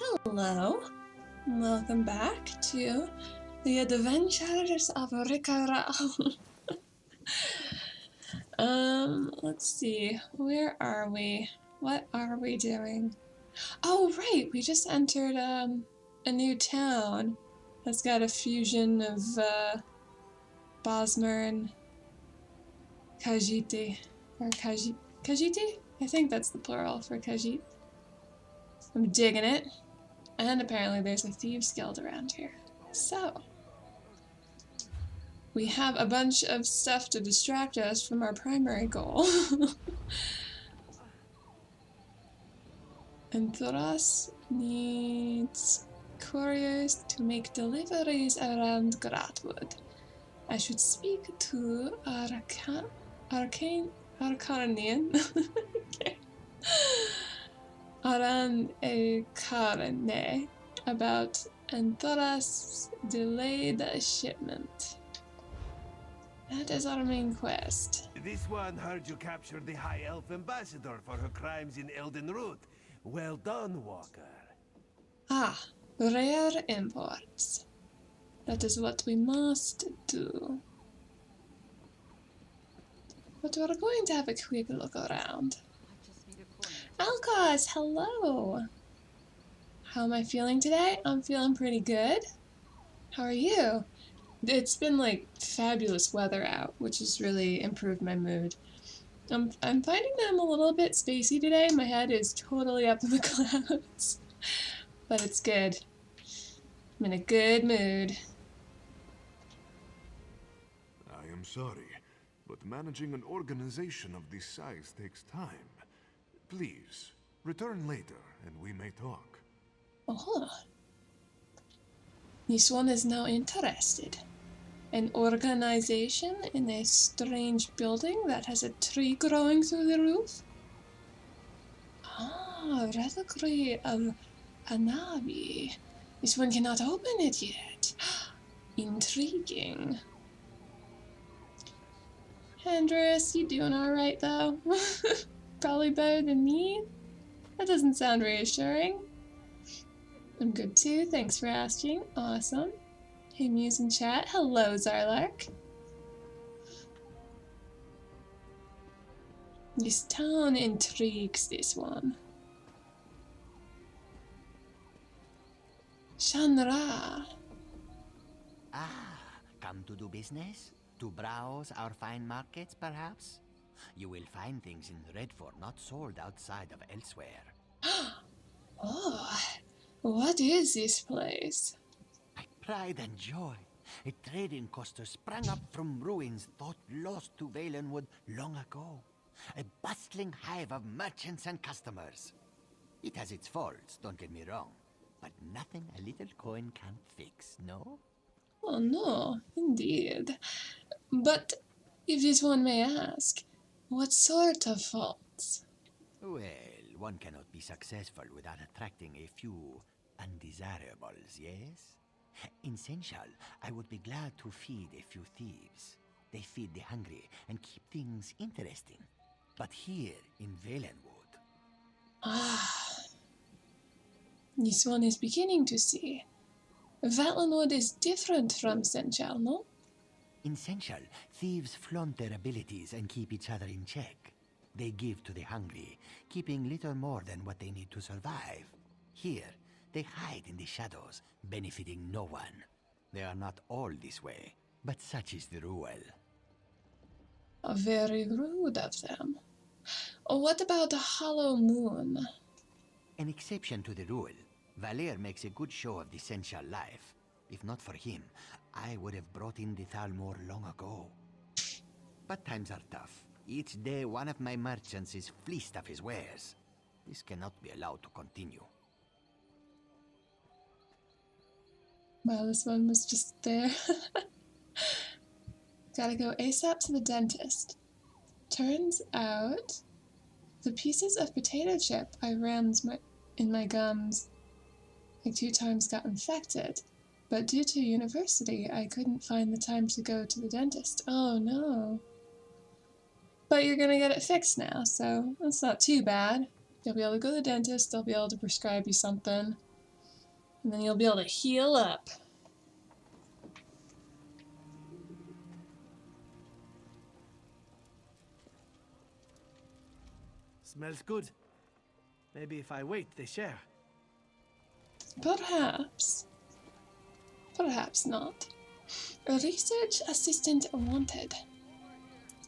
Hello, welcome back to the Adventures of Rikha'Raal. Let's see, where are we? What are we doing? Oh, right, we just entered a new town that's got a fusion of Bosmer and Khajiit, or Khajiit? I think that's the plural for Khajiit. I'm digging it. And apparently there's a thieves guild around here. So, we have a bunch of stuff to distract us from our primary goal. And Thoras needs couriers to make deliveries around Gratwood. I should speak to Arcanian Aran Karne about Anthoras' delayed shipment. That is our main quest. This one heard you captured the High Elf Ambassador for her crimes in Eldenroot. Well done, Walker. Ah, rare imports. That is what we must do. But we're going to have a quick look around. Alcaz, hello! How am I feeling today? I'm feeling pretty good. How are you? It's been like fabulous weather out, which has really improved my mood. I'm finding that I'm a little bit spacey today. My head is totally up in the clouds. But it's good. I'm in a good mood. I am sorry, but managing an organization of this size takes time. Please, return later and we may talk. Oh. This one is now interested. An organization in a strange building that has a tree growing through the roof? Ah, reliquary of Anabi. This one cannot open it yet. Intriguing. Andres, you doing alright though? Probably better than me? That doesn't sound reassuring. I'm good too, thanks for asking. Awesome. Hey Muse in chat. Hello, Zarlark. This town intrigues this one. Shanra. Ah, come to do business? To browse our fine markets, perhaps? You will find things in Redford not sold outside of elsewhere. Oh, what is this place? My pride and joy. A trading coaster sprang up from ruins thought lost to Valenwood long ago. A bustling hive of merchants and customers. It has its faults, don't get me wrong. But nothing a little coin can't fix, no? Oh no, indeed. But, if this one may ask, what sort of faults? Well, one cannot be successful without attracting a few undesirables, yes? In Senchal, I would be glad to feed a few thieves. They feed the hungry and keep things interesting. But here in Valenwood... Ah, this one is beginning to see. Valenwood is different from Senchal, no? In Senchal, thieves flaunt their abilities and keep each other in check. They give to the hungry, keeping little more than what they need to survive. Here, they hide in the shadows, benefiting no one. They are not all this way, but such is the rule. Very rude of them. What about the Hollow Moon? An exception to the rule. Valer makes a good show of the Senchal life. If not for him, I would have brought in the Thalmor long ago. But times are tough. Each day one of my merchants is fleeced of his wares. This cannot be allowed to continue. Wow, this one was just there. Gotta go ASAP to the dentist. Turns out, the pieces of potato chip I rammed in my gums like 2 times got infected. But due to university, I couldn't find the time to go to the dentist. Oh no. But you're gonna get it fixed now, so that's not too bad. You'll be able to go to the dentist, they'll be able to prescribe you something. And then you'll be able to heal up. Smells good. Maybe if I wait, they share. Perhaps. Perhaps not. A research assistant wanted.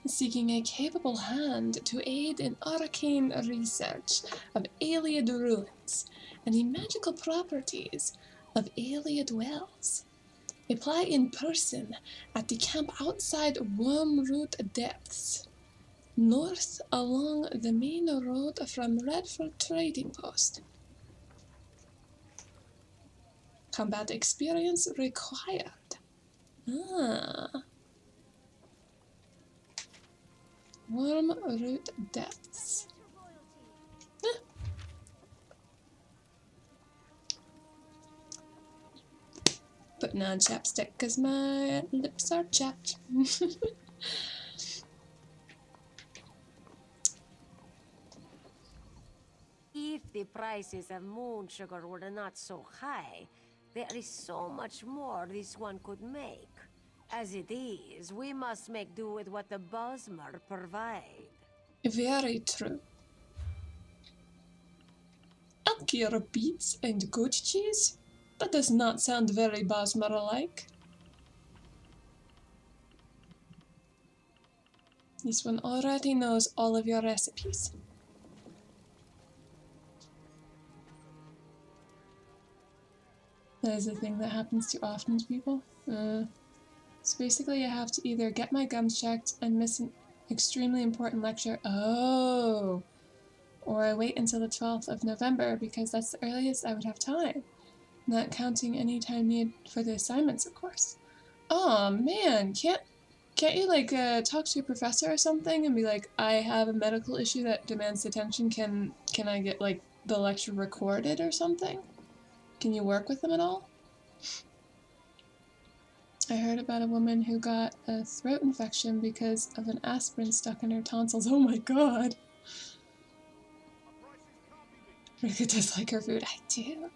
Seeking a capable hand to aid in arcane research of Ayleid ruins and the magical properties of Ayleid wells. Apply in person at the camp outside Wormroot Depths, north along the main road from Redford Trading Post. Combat experience required. Ah. Wormroot Depths. Putting on chapstick because my lips are chapped. If the prices of moon sugar were not so high, there is so much more this one could make. As it is, we must make do with what the Bosmer provide. Very true. Alkir beets and goat cheese? That does not sound very Bosmer-like. This one already knows all of your recipes. That is a thing that happens too often to people. So basically I have to either get my gums checked and miss an extremely important lecture. Oh! Or I wait until the 12th of November because that's the earliest I would have time. Not counting any time needed for the assignments, of course. Oh man, can't you like talk to your professor or something and be like, I have a medical issue that demands attention. Can I get like the lecture recorded or something? Can you work with them at all? I heard about a woman who got a throat infection because of an aspirin stuck in her tonsils. Oh my god! Rika does like her food. I do.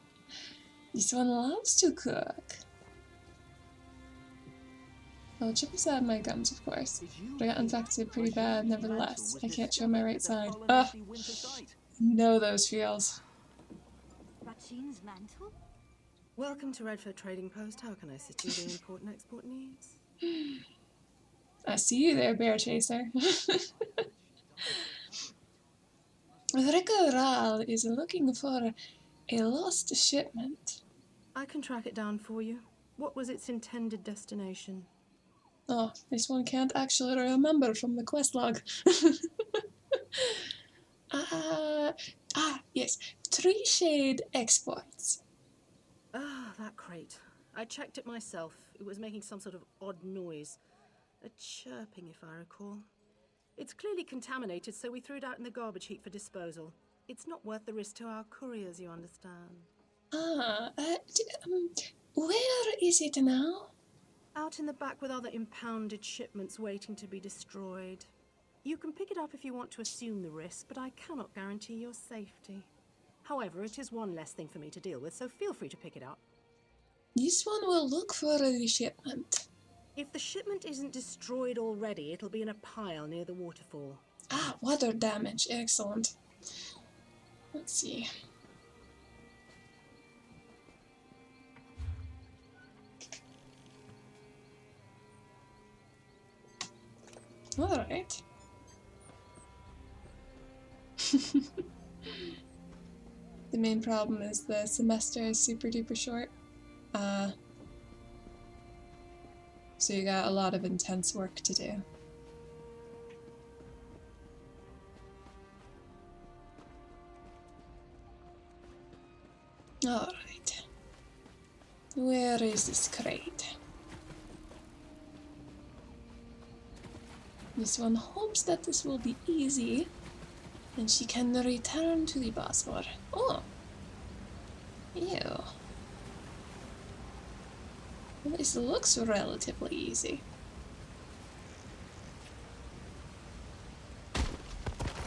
This one loves to cook. Well, chip is out of my gums, of course. But I got infected pretty bad, nevertheless. I can't show my right side. Ugh! Know those feels. Ratchin's mantle? Welcome to Redford Trading Post. How can I assist you with important export news? I see you there, Bear Chaser. Rikha'Raal is looking for a lost shipment. I can track it down for you. What was its intended destination? Oh, this one can't actually remember from the quest log. Yes. Tree Shade Exports. Ah, that crate. I checked it myself. It was making some sort of odd noise. A chirping, if I recall. It's clearly contaminated, so we threw it out in the garbage heap for disposal. It's not worth the risk to our couriers, you understand. Where is it now? Out in the back with other impounded shipments waiting to be destroyed. You can pick it up if you want to assume the risk, but I cannot guarantee your safety. However, it is one less thing for me to deal with, so feel free to pick it up. This one will look for the shipment. If the shipment isn't destroyed already, it'll be in a pile near the waterfall. Ah, water damage. Excellent. Let's see. Alright. The main problem is the semester is super duper short. So you got a lot of intense work to do. Alright. Where is this crate? This one hopes that this will be easy, and she can return to the Bosphor. Oh! Ew. Well, this looks relatively easy.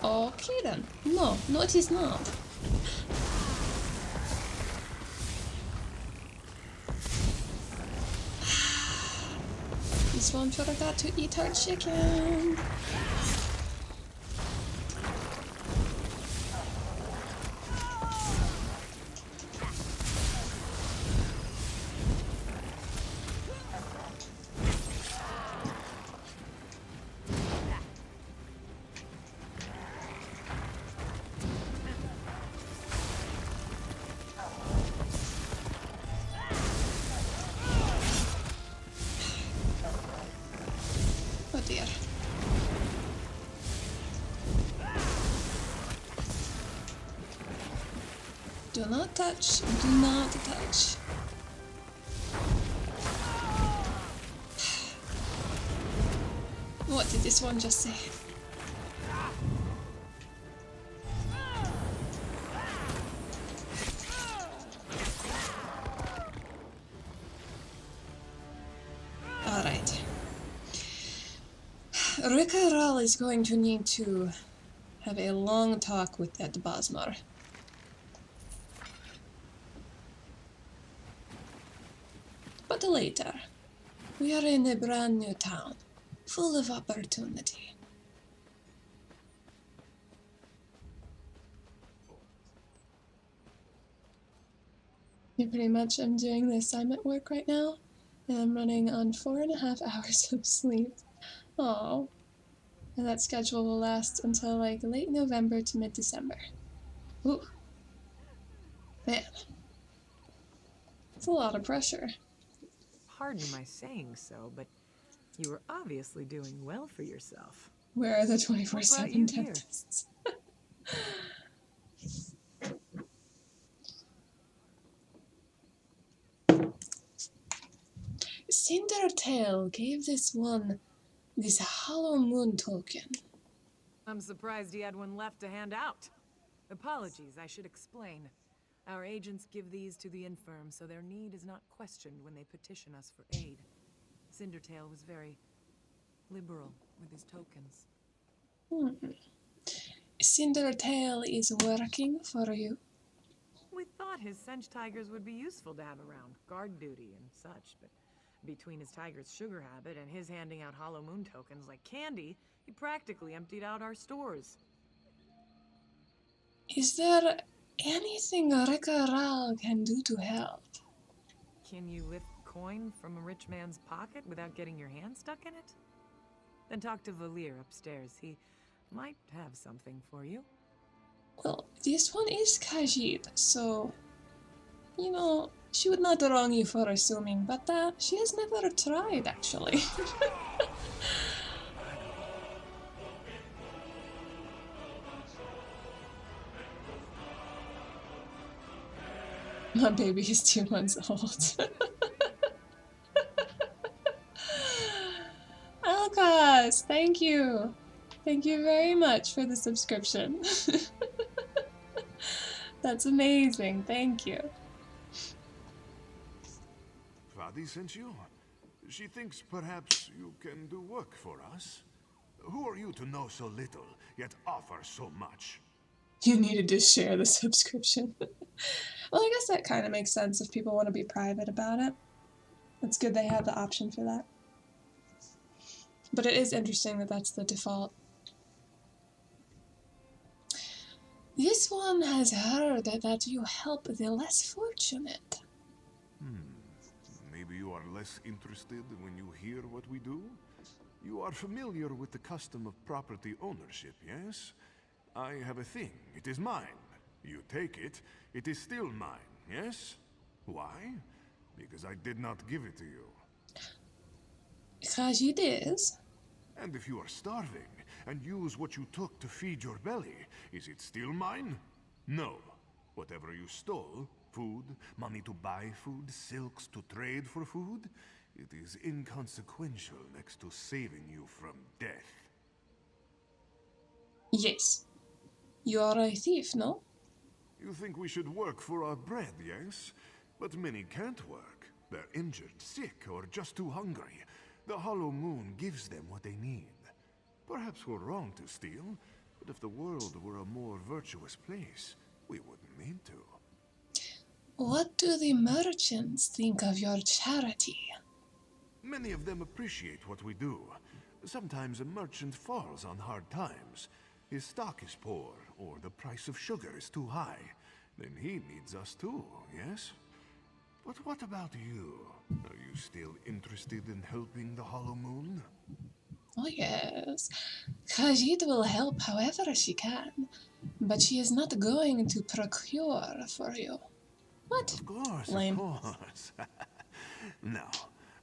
Okay then. No, it is not. this one forgot to eat our chicken. Oh dear. Do not touch. Do not touch. What did this one just say? Alright. Rikha'Raal is going to need to have a long talk with that Bosmer. But later. We are in a brand new town, full of opportunity. Yeah, pretty much I'm doing the assignment work right now, and I'm running on 4.5 hours of sleep. Oh, and that schedule will last until like late November to mid-December. Ooh, man, it's a lot of pressure. Pardon my saying so, but you were obviously doing well for yourself. Where are the What brought 24/7 you here? dentists? Cindertail gave this hollow moon token. I'm surprised he had one left to hand out. Apologies, I should explain. Our agents give these to the infirm, so their need is not questioned when they petition us for aid. Cindertail was very liberal with his tokens. Cindertail is working for you. We thought his Sench tigers would be useful to have around, guard duty and such, but between his tiger's sugar habit and his handing out hollow moon tokens like candy, he practically emptied out our stores. Is there anything Rikha'Raal can do to help? Can you lift coin from a rich man's pocket without getting your hand stuck in it? Then talk to Valir upstairs. He might have something for you. Well, this one is Khajiit, so, you know, she would not wrong you for assuming, but she has never tried, actually. My baby is 2 months old. Alcas, thank you. Thank you very much for the subscription. That's amazing, thank you. Fadi sent you? She thinks perhaps you can do work for us? Who are you to know so little, yet offer so much? You needed to share the subscription. Well, I guess that kind of makes sense if people want to be private about it. It's good they have the option for that. But it is interesting that that's the default. This one has heard that you help the less fortunate. Maybe you are less interested when you hear what we do? You are familiar with the custom of property ownership, yes? I have a thing. It is mine. You take it, it is still mine, yes? Why? Because I did not give it to you. Khajiit is. And if you are starving, and use what you took to feed your belly, is it still mine? No. Whatever you stole, food, money to buy food, silks to trade for food, it is inconsequential next to saving you from death. Yes. You are a thief, no? You think we should work for our bread, yes? But many can't work. They're injured, sick, or just too hungry. The Hollow Moon gives them what they need. Perhaps we're wrong to steal, but if the world were a more virtuous place, we wouldn't need to. What do the merchants think of your charity? Many of them appreciate what we do. Sometimes a merchant falls on hard times. His stock is poor, or the price of sugar is too high. Then he needs us too, yes? But what about you? Are you still interested in helping the Hollow Moon? Oh yes. Khajiit will help however she can, but she is not going to procure for you. What? Of course, Lame. of course. Now,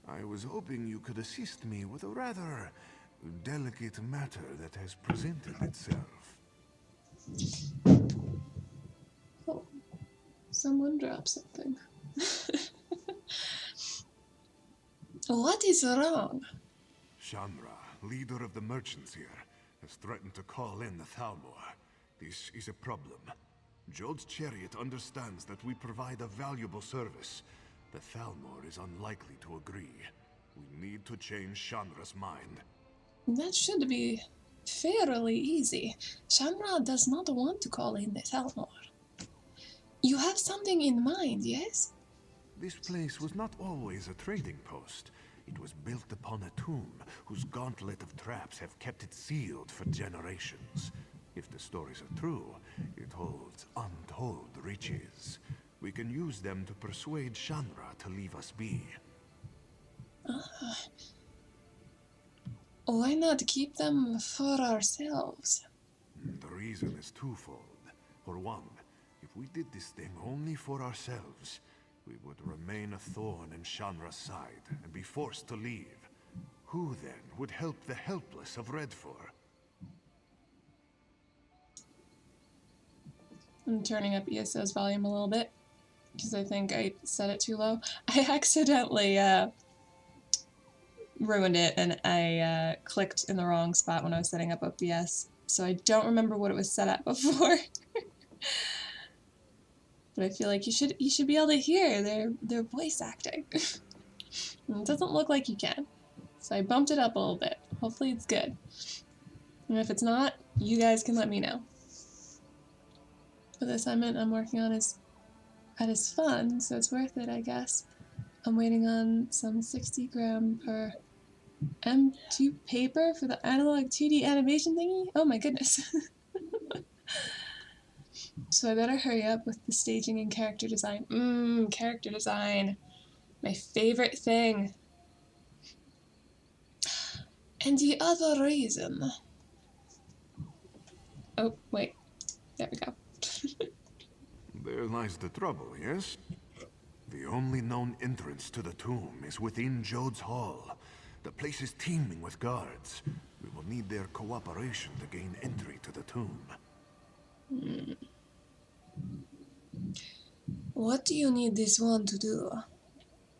I was hoping you could assist me with a rather delicate matter that has presented itself. Oh, someone dropped something. What is wrong? Shamra, leader of the merchants here, has threatened to call in the Thalmor. This is a problem. Jod's chariot understands that we provide a valuable service. The Thalmor is unlikely to agree. We need to change Shamra's mind. That should be fairly easy. Shamra does not want to call in the Thalmor. You have something in mind, yes? This place was not always a trading post. It was built upon a tomb whose gauntlet of traps have kept it sealed for generations. If the stories are true, it holds untold riches. We can use them to persuade Shamra to leave us be. Why not keep them for ourselves? The reason is twofold. For one, if we did this thing only for ourselves, we would remain a thorn in Shamra's side and be forced to leave. Who then would help the helpless of Redfor? I'm turning up ESO's volume a little bit, because I think I set it too low. I accidentally ruined it, and I clicked in the wrong spot when I was setting up OBS, so I don't remember what it was set at before. But I feel like you should be able to hear their voice acting. And it doesn't look like you can. So I bumped it up a little bit. Hopefully it's good. And if it's not, you guys can let me know. But the assignment I'm working on is fun, so it's worth it, I guess. I'm waiting on some 60 gram per M2 paper for the analog 2D animation thingy. Oh my goodness. So I better hurry up with the staging and character design. Character design. My favorite thing. And the other reason... Oh, wait. There we go. There lies the trouble, yes? The only known entrance to the tomb is within Jod's Hall. The place is teeming with guards. We will need their cooperation to gain entry to the tomb. What do you need this one to do?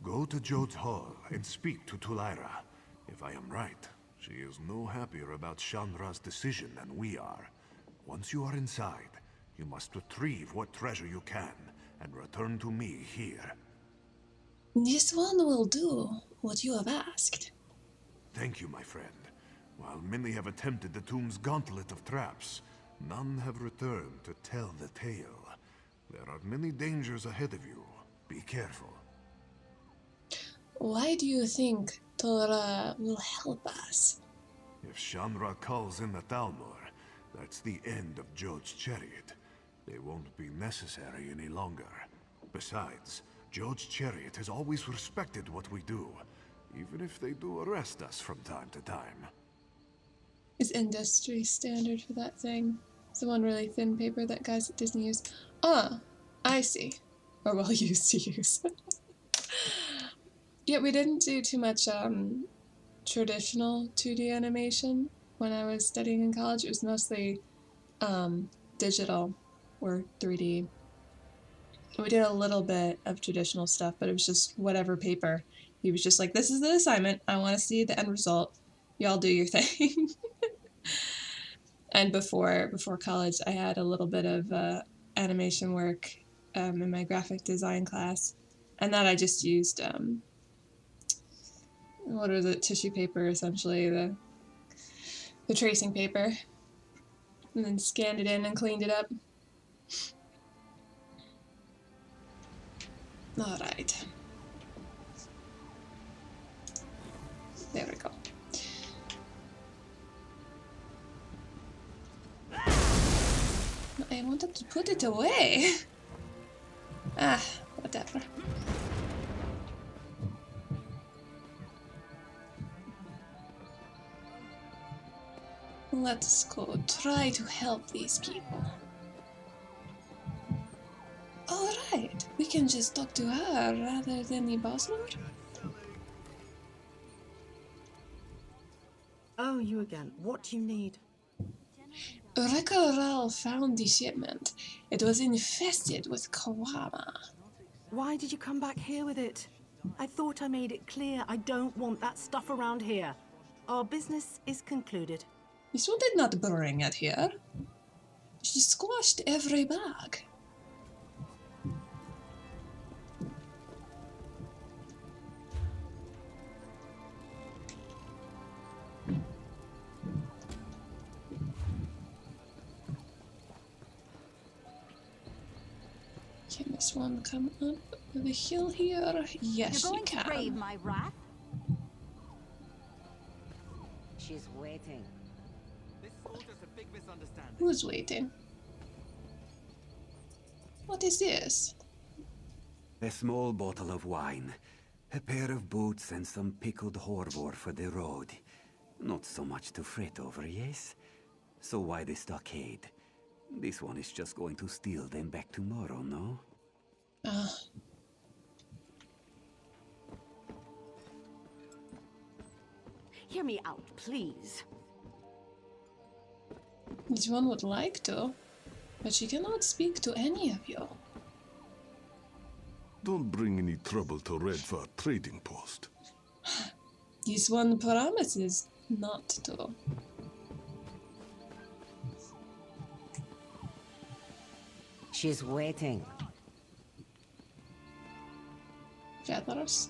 Go to Jod's Hall and speak to Tulaira. If I am right, she is no happier about Shamra's decision than we are. Once you are inside, you must retrieve what treasure you can and return to me here. This one will do what you have asked. Thank you, my friend. While many have attempted the tomb's gauntlet of traps, none have returned to tell the tale. There are many dangers ahead of you. Be careful. Why do you think Tora will help us? If Shamra calls in the Thalmor, that's the end of Jod's chariot. They won't be necessary any longer. Besides, Jod's chariot has always respected what we do, even if they do arrest us from time to time. Is industry standard for that thing? It's the one really thin paper that guys at Disney use. Ah, I see. Or well, used to use. Yeah, we didn't do too much traditional 2D animation when I was studying in college. It was mostly digital or 3D. We did a little bit of traditional stuff, but it was just whatever paper. He was just like, this is the assignment. I want to see the end result. Y'all do your thing. And before college, I had a little bit of animation work in my graphic design class. And that I just used, what is it, tissue paper, essentially, the tracing paper. And then scanned it in and cleaned it up. Alright. wanted to put it away. Ah, whatever. Let's go try to help these people. Alright, we can just talk to her rather than the boss lord. Oh, you again. What do you need? Rikha'Raal found the shipment. It was infested with Kawama. Why did you come back here with it? I thought I made it clear I don't want that stuff around here. Our business is concluded. This one did not bring it here. She squashed every bag. Can this one come up the hill here? Yes, You're going she to can. brave my wrath? She's waiting. This is all just a big misunderstanding. Who's waiting? What is this? A small bottle of wine, a pair of boots and some pickled horvor for the road. Not so much to fret over, yes? So why the stockade? This one is just going to steal them back tomorrow, no? Hear me out, please. This one would like to, but she cannot speak to any of you. Don't bring any trouble to Redford Trading Post. This one promises not to. She's waiting. Feathers.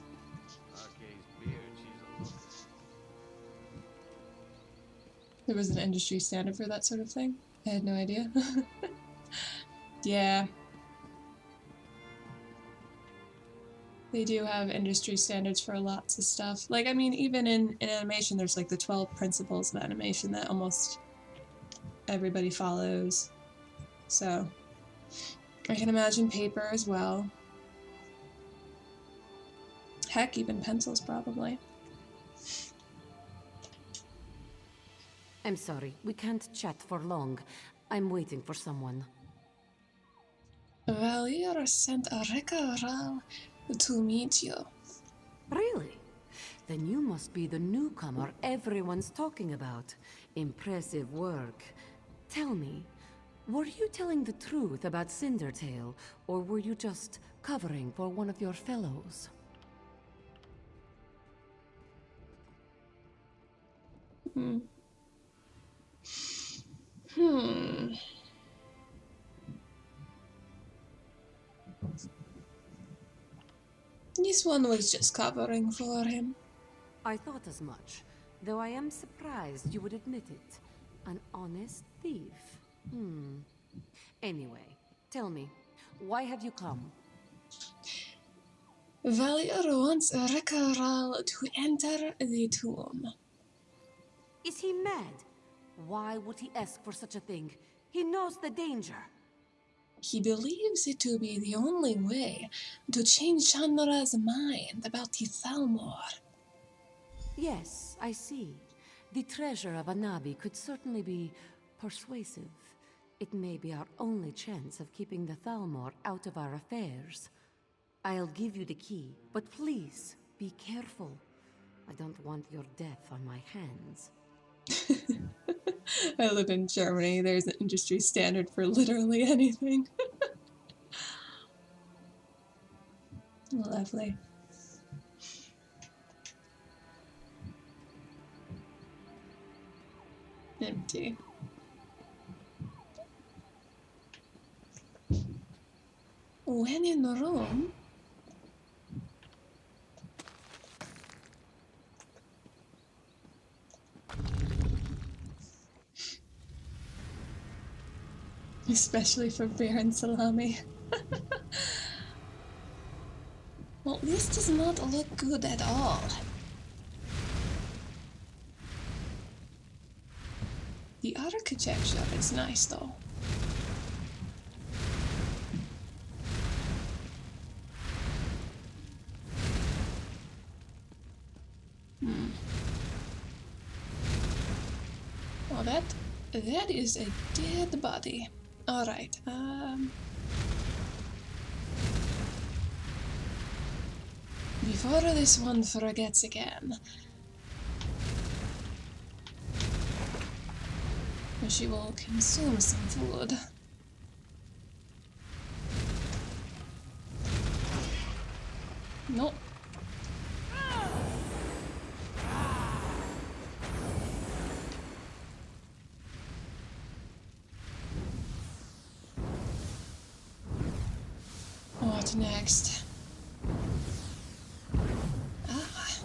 There was an industry standard for that sort of thing. I had no idea. Yeah. They do have industry standards for lots of stuff. Like, I mean, even in animation, there's like the 12 principles of animation that almost everybody follows. So, I can imagine paper as well. Heck, even pencils, probably. I'm sorry, we can't chat for long. I'm waiting for someone. Valier sent a Rikha'Raal to meet you. Really? Then you must be the newcomer everyone's talking about. Impressive work. Tell me, were you telling the truth about Cindertail, or were you just covering for one of your fellows? This one was just covering for him. I thought as much, though I am surprised you would admit it. An honest thief. Anyway, tell me, why have you come? Valier wants Rikha'Raal to enter the tomb. Is he mad? Why would he ask for such a thing? He knows the danger. He believes it to be the only way to change Chandra's mind about the Thalmor. Yes, I see. The treasure of Anabi could certainly be persuasive. It may be our only chance of keeping the Thalmor out of our affairs. I'll give you the key, but please, be careful. I don't want your death on my hands. I live in Germany. There's an industry standard for literally anything. Lovely. Empty. When in Rome, especially for beer and salami. Well, this does not look good at all. The architecture is nice though. that is a dead body. Alright, before this one forgets again, she will consume some food. Nope. What next? Ah.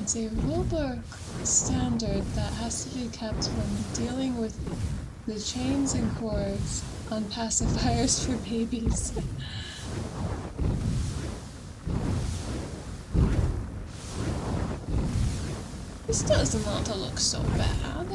It's a rulebook standard that has to be kept when dealing with the chains and cords on pacifiers for babies. This does not look so bad.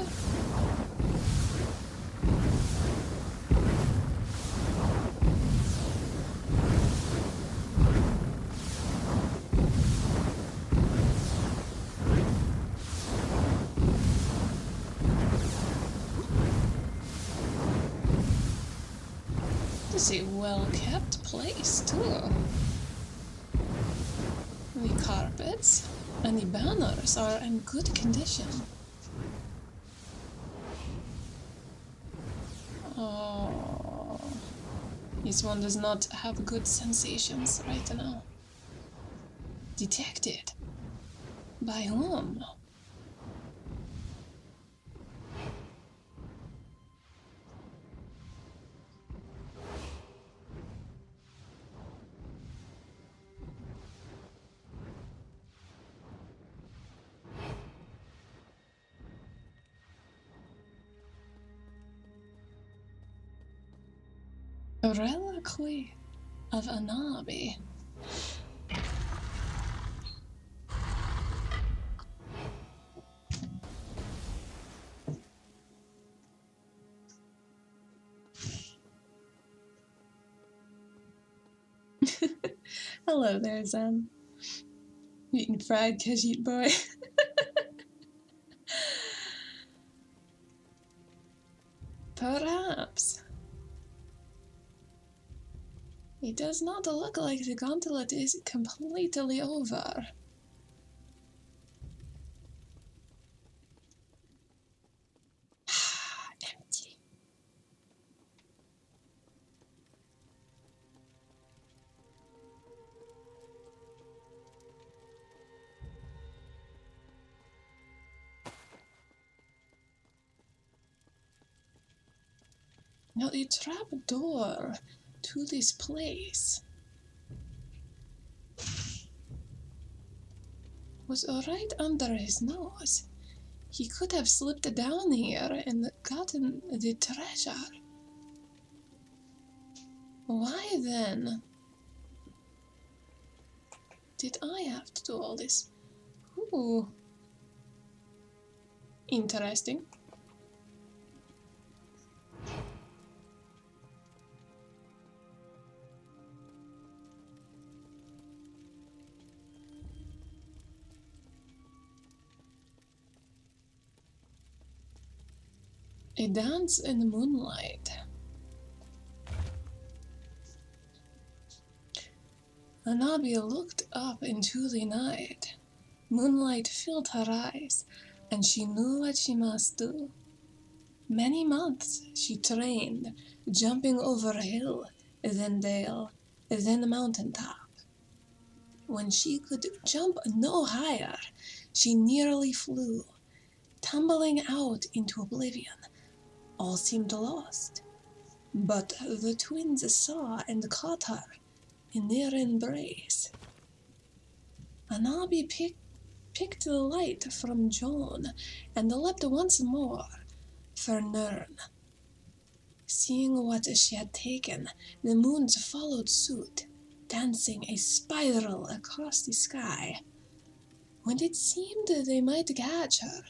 This is a well-kept place, too. The carpets and the banners are in good condition. Oh, this one does not have good sensations right now. Detected. By whom? A reliquary of Anabi. Hello there, Zen. Eating fried Khajiit boy. Perhaps. It does not look like the gauntlet is completely over. Empty. Now the trap door to this place was right under his nose. He could have slipped down here and gotten the treasure. Why then did I have to do all this? Ooh. Interesting. A dance in the moonlight. Anabi looked up into the night. Moonlight filled her eyes, and she knew what she must do. Many months she trained, jumping over hill, then dale, then mountaintop. When she could jump no higher, she nearly flew, tumbling out into oblivion. All seemed lost, but the twins saw and caught her in their embrace. Anabi picked the light from Joan and leapt once more for Nern. Seeing what she had taken, the moons followed suit, dancing a spiral across the sky. When it seemed they might catch her,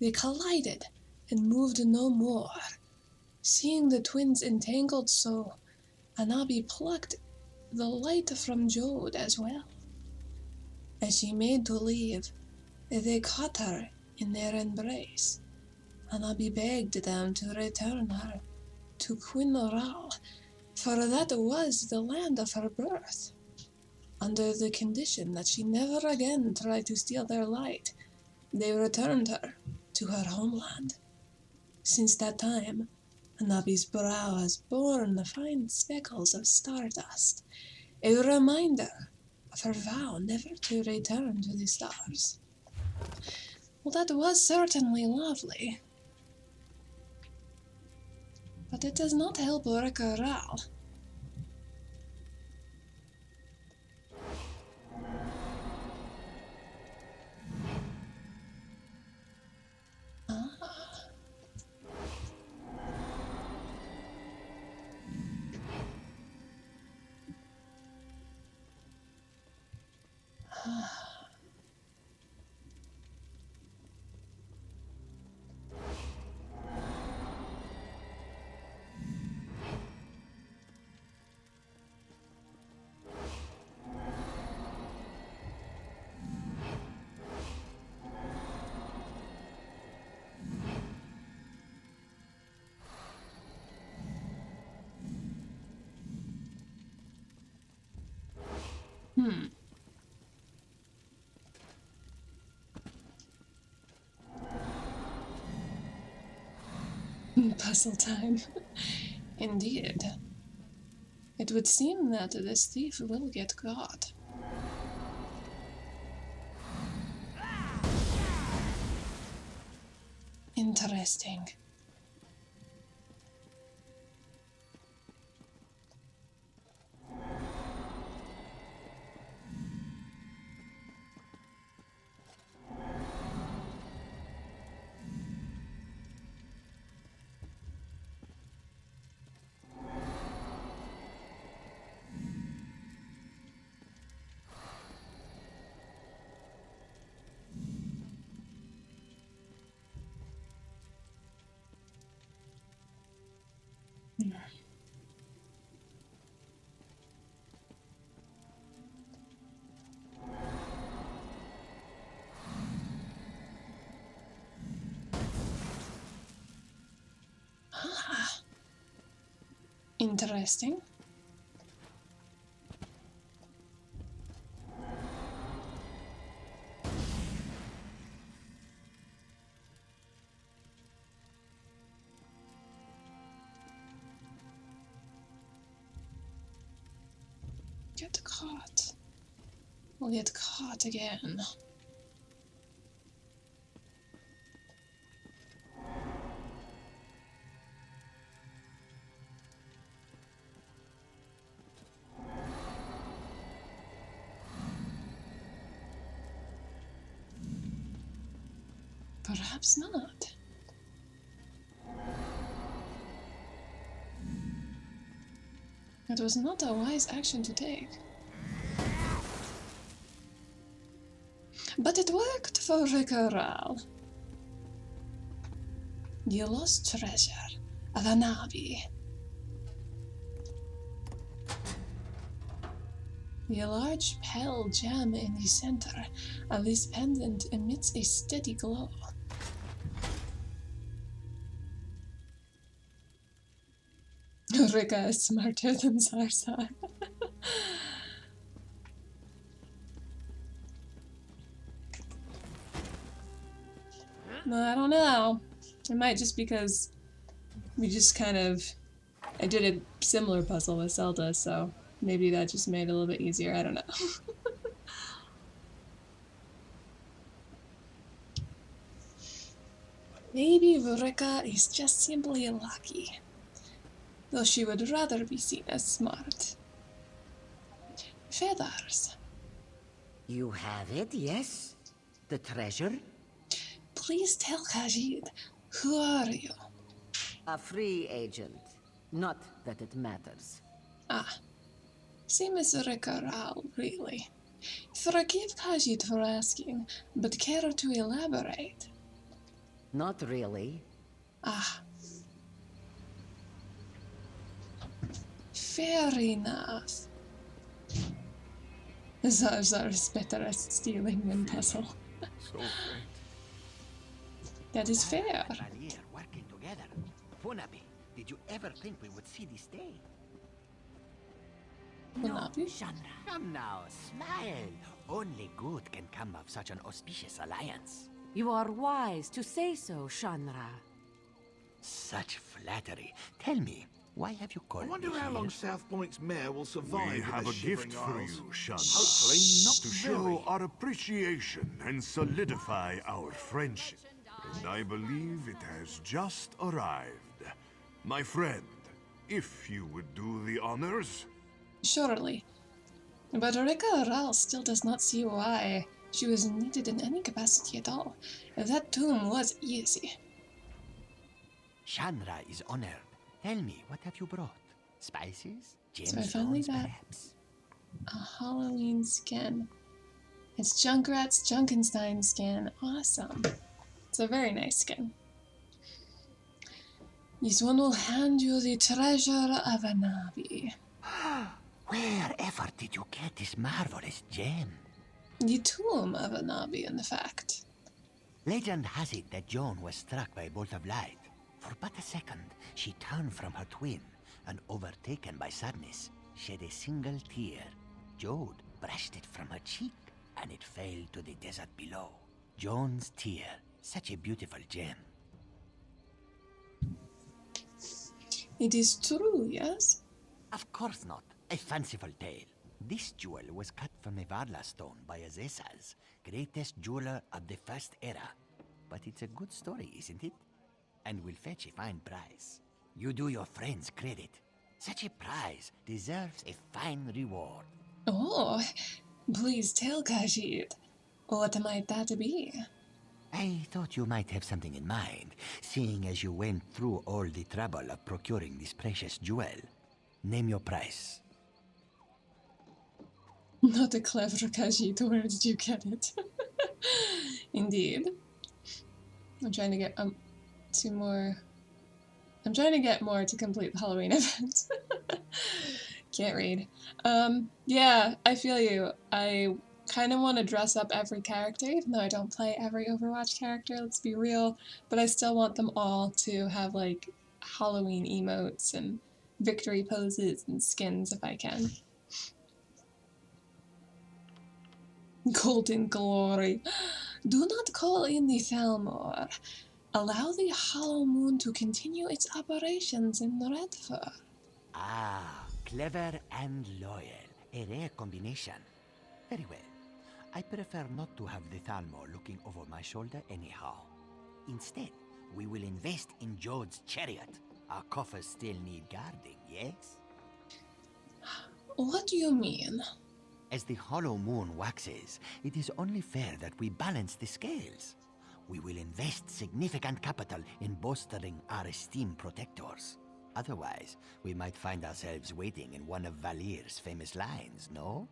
they collided, and moved no more. Seeing the twins entangled so, Anabi plucked the light from Jode as well. As she made to leave, they caught her in their embrace. Anabi begged them to return her to Rikha'Raal, for that was the land of her birth. Under the condition that she never again tried to steal their light, they returned her to her homeland. Since that time, Anabi's brow has borne the fine speckles of stardust, a reminder of her vow never to return to the stars. Well, that was certainly lovely. But it does not help Rikha'Raal. Puzzle time. Indeed. It would seem that this thief will get caught. Interesting. Interesting. Get caught. We'll get caught again. Perhaps not. It was not a wise action to take. But it worked for Rikha'Raal. The lost treasure of Anabi. The large pale gem in the center of this pendant emits a steady glow. Rika is smarter than Sarsa. Well, I don't know. It might just because we just kind of... I did a similar puzzle with Zelda, so maybe that just made it a little bit easier. I don't know. Maybe Rika is just simply lucky. Though she would rather be seen as smart. Feathers. You have it, yes? The treasure? Please tell Khajiit, who are you? A free agent. Not that it matters. Ah, same as Rikha'Raal, really. Forgive Khajiit for asking, but care to elaborate? Not really. Ah. Fair enough. Zar is better at stealing than puzzle. So great. That is fair. Valier working together. Punabi, did you ever think we would see this day? Will not be. Chandra. Come now, smile. Only good can come of such an auspicious alliance. You are wise to say so, Shanra. Such flattery. Tell me, why have you called I wonder me how here? long South Point's mayor will survive. We in have the a gift Shivering for Isles. you, Shan. Hopefully not to very. show our appreciation and solidify our friendship. And I believe it has just arrived. My friend, if you would do the honors. Surely. But Rikha'Raal still does not see why she was needed in any capacity at all. That tomb was easy. Chandra is honored. Tell me, what have you brought? Spices? So I finally Gemstones, got perhaps? a Halloween skin. It's Junkrat's Junkenstein skin. Awesome. It's a very nice skin. This one will hand you the treasure of a Navi. Wherever did you get this marvelous gem? The tomb of a Navi, in fact. Legend has it that Joan was struck by a bolt of light. For but a second, she turned from her twin, and overtaken by sadness, shed a single tear. Jode brushed it from her cheek, and it fell to the desert below. Joan's tear, such a beautiful gem. It is true, yes? Of course not. A fanciful tale. This jewel was cut from a Varla stone by Azesas, greatest jeweler of the First Era. But it's a good story, isn't it? And will fetch a fine price. You do your friends credit. Such a prize deserves a fine reward. Oh, please tell Khajiit. What might that be? I thought you might have something in mind, seeing as you went through all the trouble of procuring this precious jewel. Name your price. Not a clever Khajiit, where did you get it? Indeed. I'm trying to get more to complete the Halloween event. Can't read. Yeah, I feel you. I kind of want to dress up every character, even though I don't play every Overwatch character, let's be real. But I still want them all to have, like, Halloween emotes and victory poses and skins if I can. Golden glory. Do not call in the Thalmor. Allow the Hollow Moon to continue its operations in Redfur. Ah, clever and loyal. A rare combination. Very well. I prefer not to have the Thalmor looking over my shoulder anyhow. Instead, we will invest in Jode's chariot. Our coffers still need guarding, yes? What do you mean? As the Hollow Moon waxes, it is only fair that we balance the scales. We will invest significant capital in bolstering our esteemed protectors. Otherwise, we might find ourselves waiting in one of Valir's famous lines, no?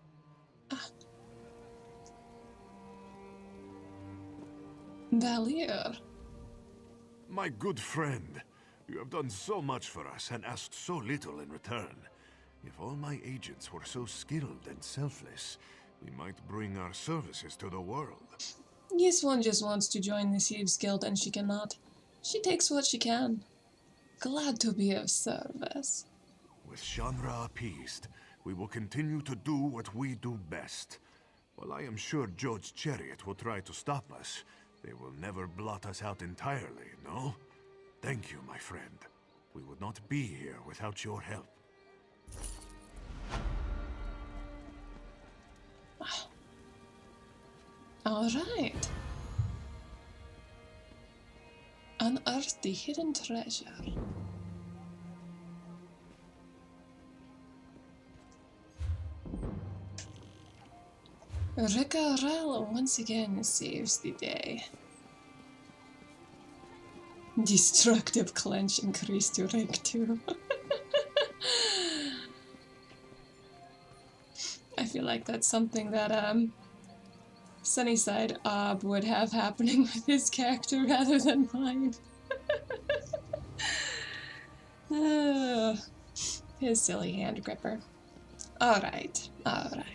Valir. My good friend, you have done so much for us and asked so little in return. If all my agents were so skilled and selfless, we might bring our services to the world. This one just wants to join the Thieves Guild and she cannot. She takes what she can. Glad to be of service. With Shanra appeased, we will continue to do what we do best. While I am sure Jode's chariot will try to stop us, they will never blot us out entirely, no? Thank you, my friend. We would not be here without your help. All right. Unearth the hidden treasure. Rikha'Raal once again saves the day. Destructive clench increased to rank 2. I feel like that's something that Sunnyside Ob would have happening with his character rather than mine. Oh, his silly hand gripper. Alright, alright.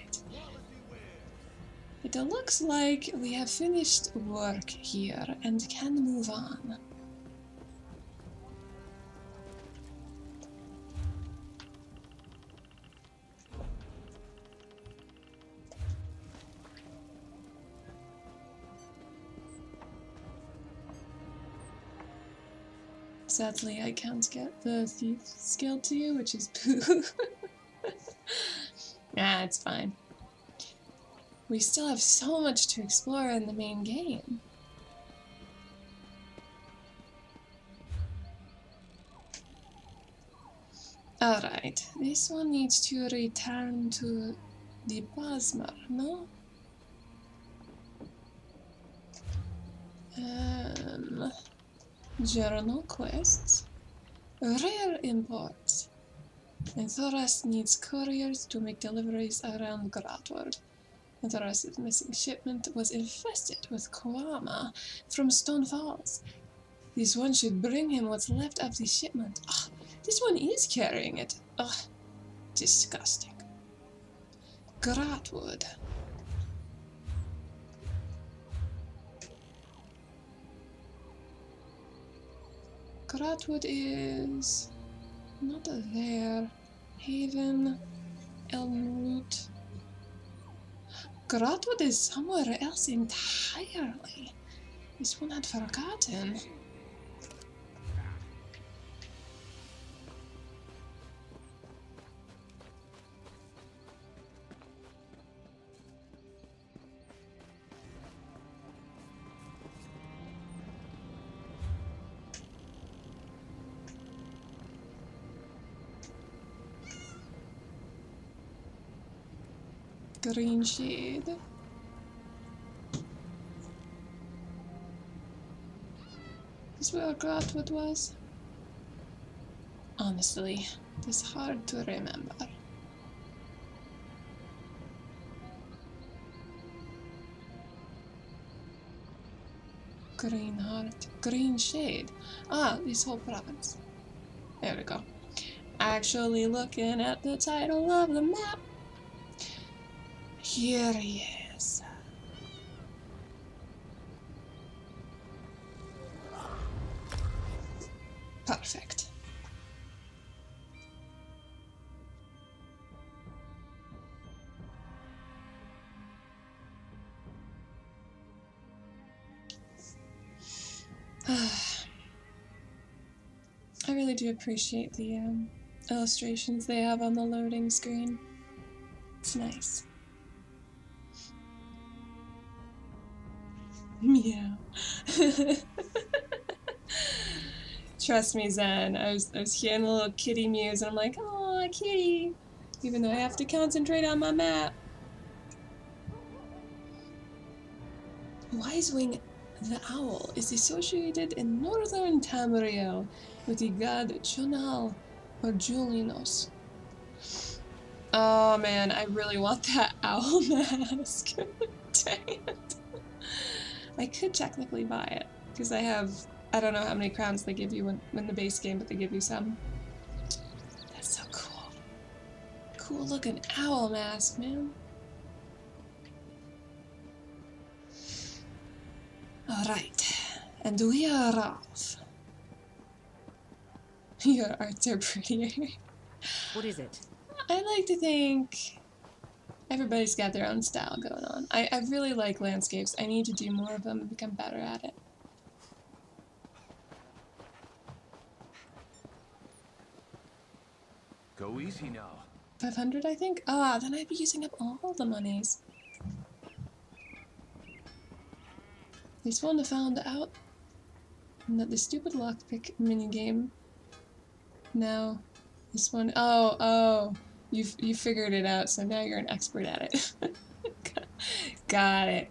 It looks like we have finished work here and can move on. Sadly, I can't get the thief skill to you, which is boo. Nah, it's fine. We still have so much to explore in the main game. Alright, this one needs to return to the Basmar, no? Journal quests. Rare imports. And Thoras needs couriers to make deliveries around Gratward. And Thoras' missing shipment was infested with Koama from Stone Falls. This one should bring him what's left of the shipment. Ugh, this one is carrying it. Ugh, disgusting. Gratwood. Gratwood is not there. Haven, Elmroot. Gratwood is somewhere else entirely. This one had forgotten. Green shade. Is where Gratwood was? Honestly, it's hard to remember. Green heart, green shade. Ah, this whole province. There we go. Actually looking at the title of the map. Here he is. Perfect. I really do appreciate the illustrations they have on the loading screen. It's nice. Meow. Trust me, Zen. I was hearing a little kitty mews, and I'm like, oh, kitty. Even though I have to concentrate on my map. Wisewing the Owl is associated in northern Tamriel with the god Junal or Julianos. Oh man, I really want that owl mask. Dang it. I could technically buy it, because I have, I don't know how many crowns they give you in the base game, but they give you some. That's so cool. Cool looking owl mask, man. Alright, and we are off. Your arts are prettier. What is it? I like to think everybody's got their own style going on. I really like landscapes. I need to do more of them and become better at it. Go easy now. 500, I think? Ah, then I'd be using up all the monies. Just want to find out that the stupid lockpick minigame. Now, this one, oh, you figured it out, so now you're an expert at it. Got it.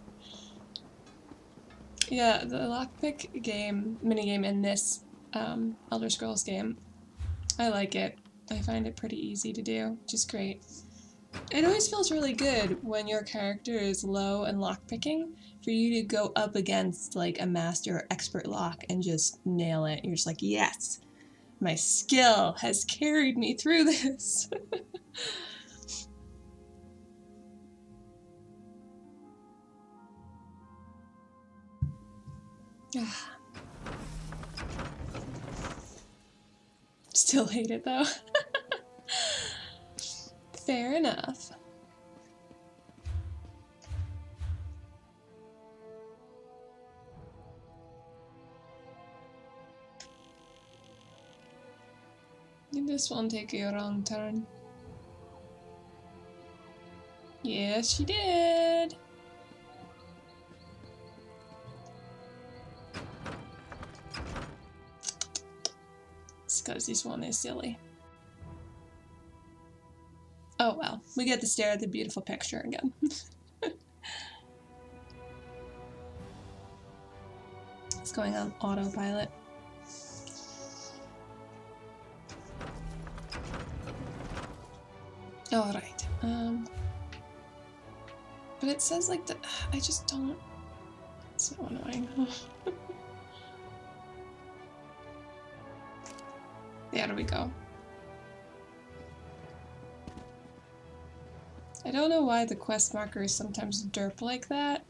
Yeah, the lockpick game, minigame in this Elder Scrolls game, I like it. I find it pretty easy to do, which is great. It always feels really good when your character is low and lockpicking, for you to go up against like a master or expert lock and just nail it. You're just like, yes, My skill has carried me through this. Still hate it though. Fair enough. Did this one take a wrong turn? Yes, she did. It's because this one is silly. Oh well, we get to stare at the beautiful picture again. It's going on autopilot. Alright, but it says like the, I just don't, it's so annoying. There we go. I don't know why the quest markers sometimes derp like that.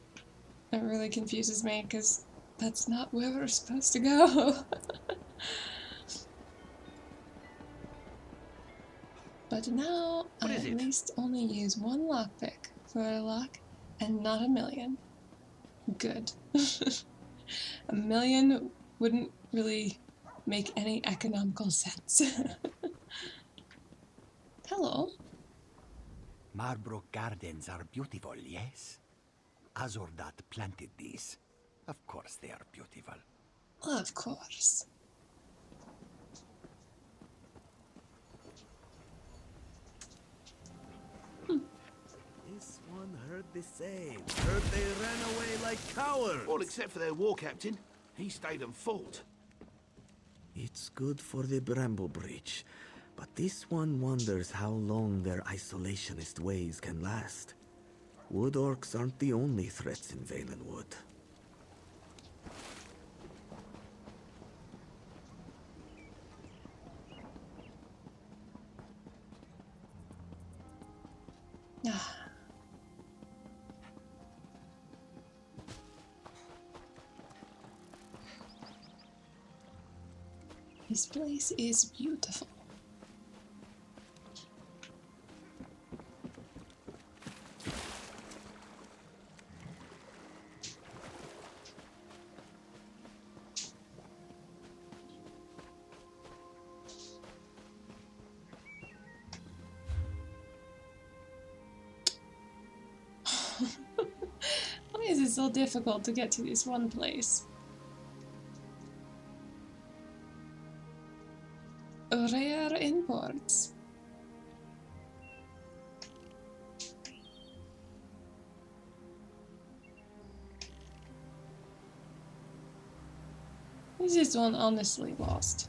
It really confuses me because that's not where we're supposed to go. But now I at least only use one lockpick for a lock and not a million. Good. A million wouldn't really make any economical sense. Hello. Marbrook Gardens are beautiful, yes? Azordat planted these. Of course they are beautiful. Of course. This one heard the same. Heard they ran away like cowards. All except for their war captain. He stayed and fought. It's good for the Bramble Breach, but this one wonders how long their isolationist ways can last. Wood orcs aren't the only threats in Valenwood. This place is beautiful. Why is it so difficult to get to this one place? Rare imports. Is this one honestly lost?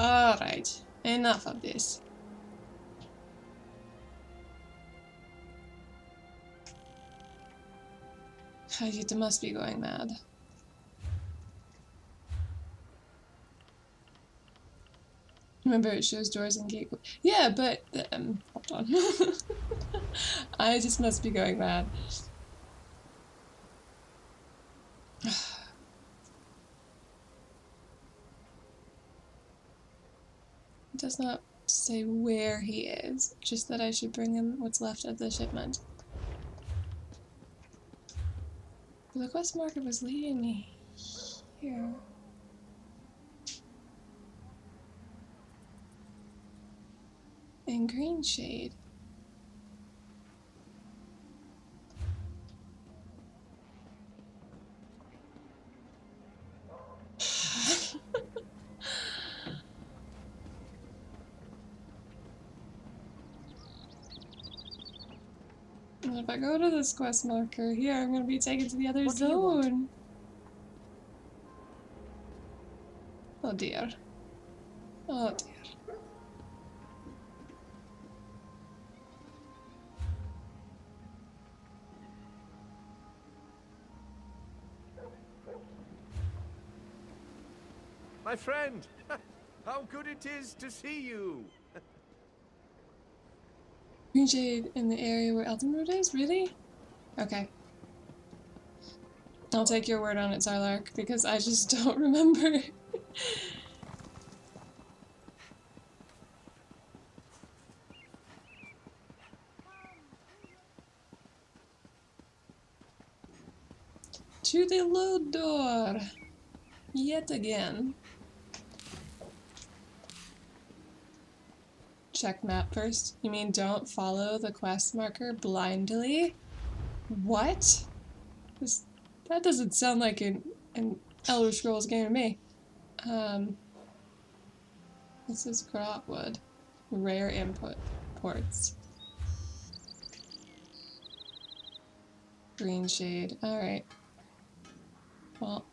Alright. Enough of this. Khajiit must be going mad. Remember, it shows doors and gate. Yeah, but hold on. I just must be going mad. It does not say where he is, just that I should bring him what's left of the shipment. The quest marker was leading me here. In green shade. And if I go to this quest marker here, I'm gonna be taken to the other zone. Oh, dear. Oh dear. My friend, how good it is to see you. Green shade in the area where Eldenwood is? Really? Okay. I'll take your word on it, Zarlark, because I just don't remember. To the load door! Yet again. Check map first. You mean don't follow the quest marker blindly? What? That doesn't sound like an Elder Scrolls game to me. This is Grotwood. Rare input ports. Green shade. Alright. Well.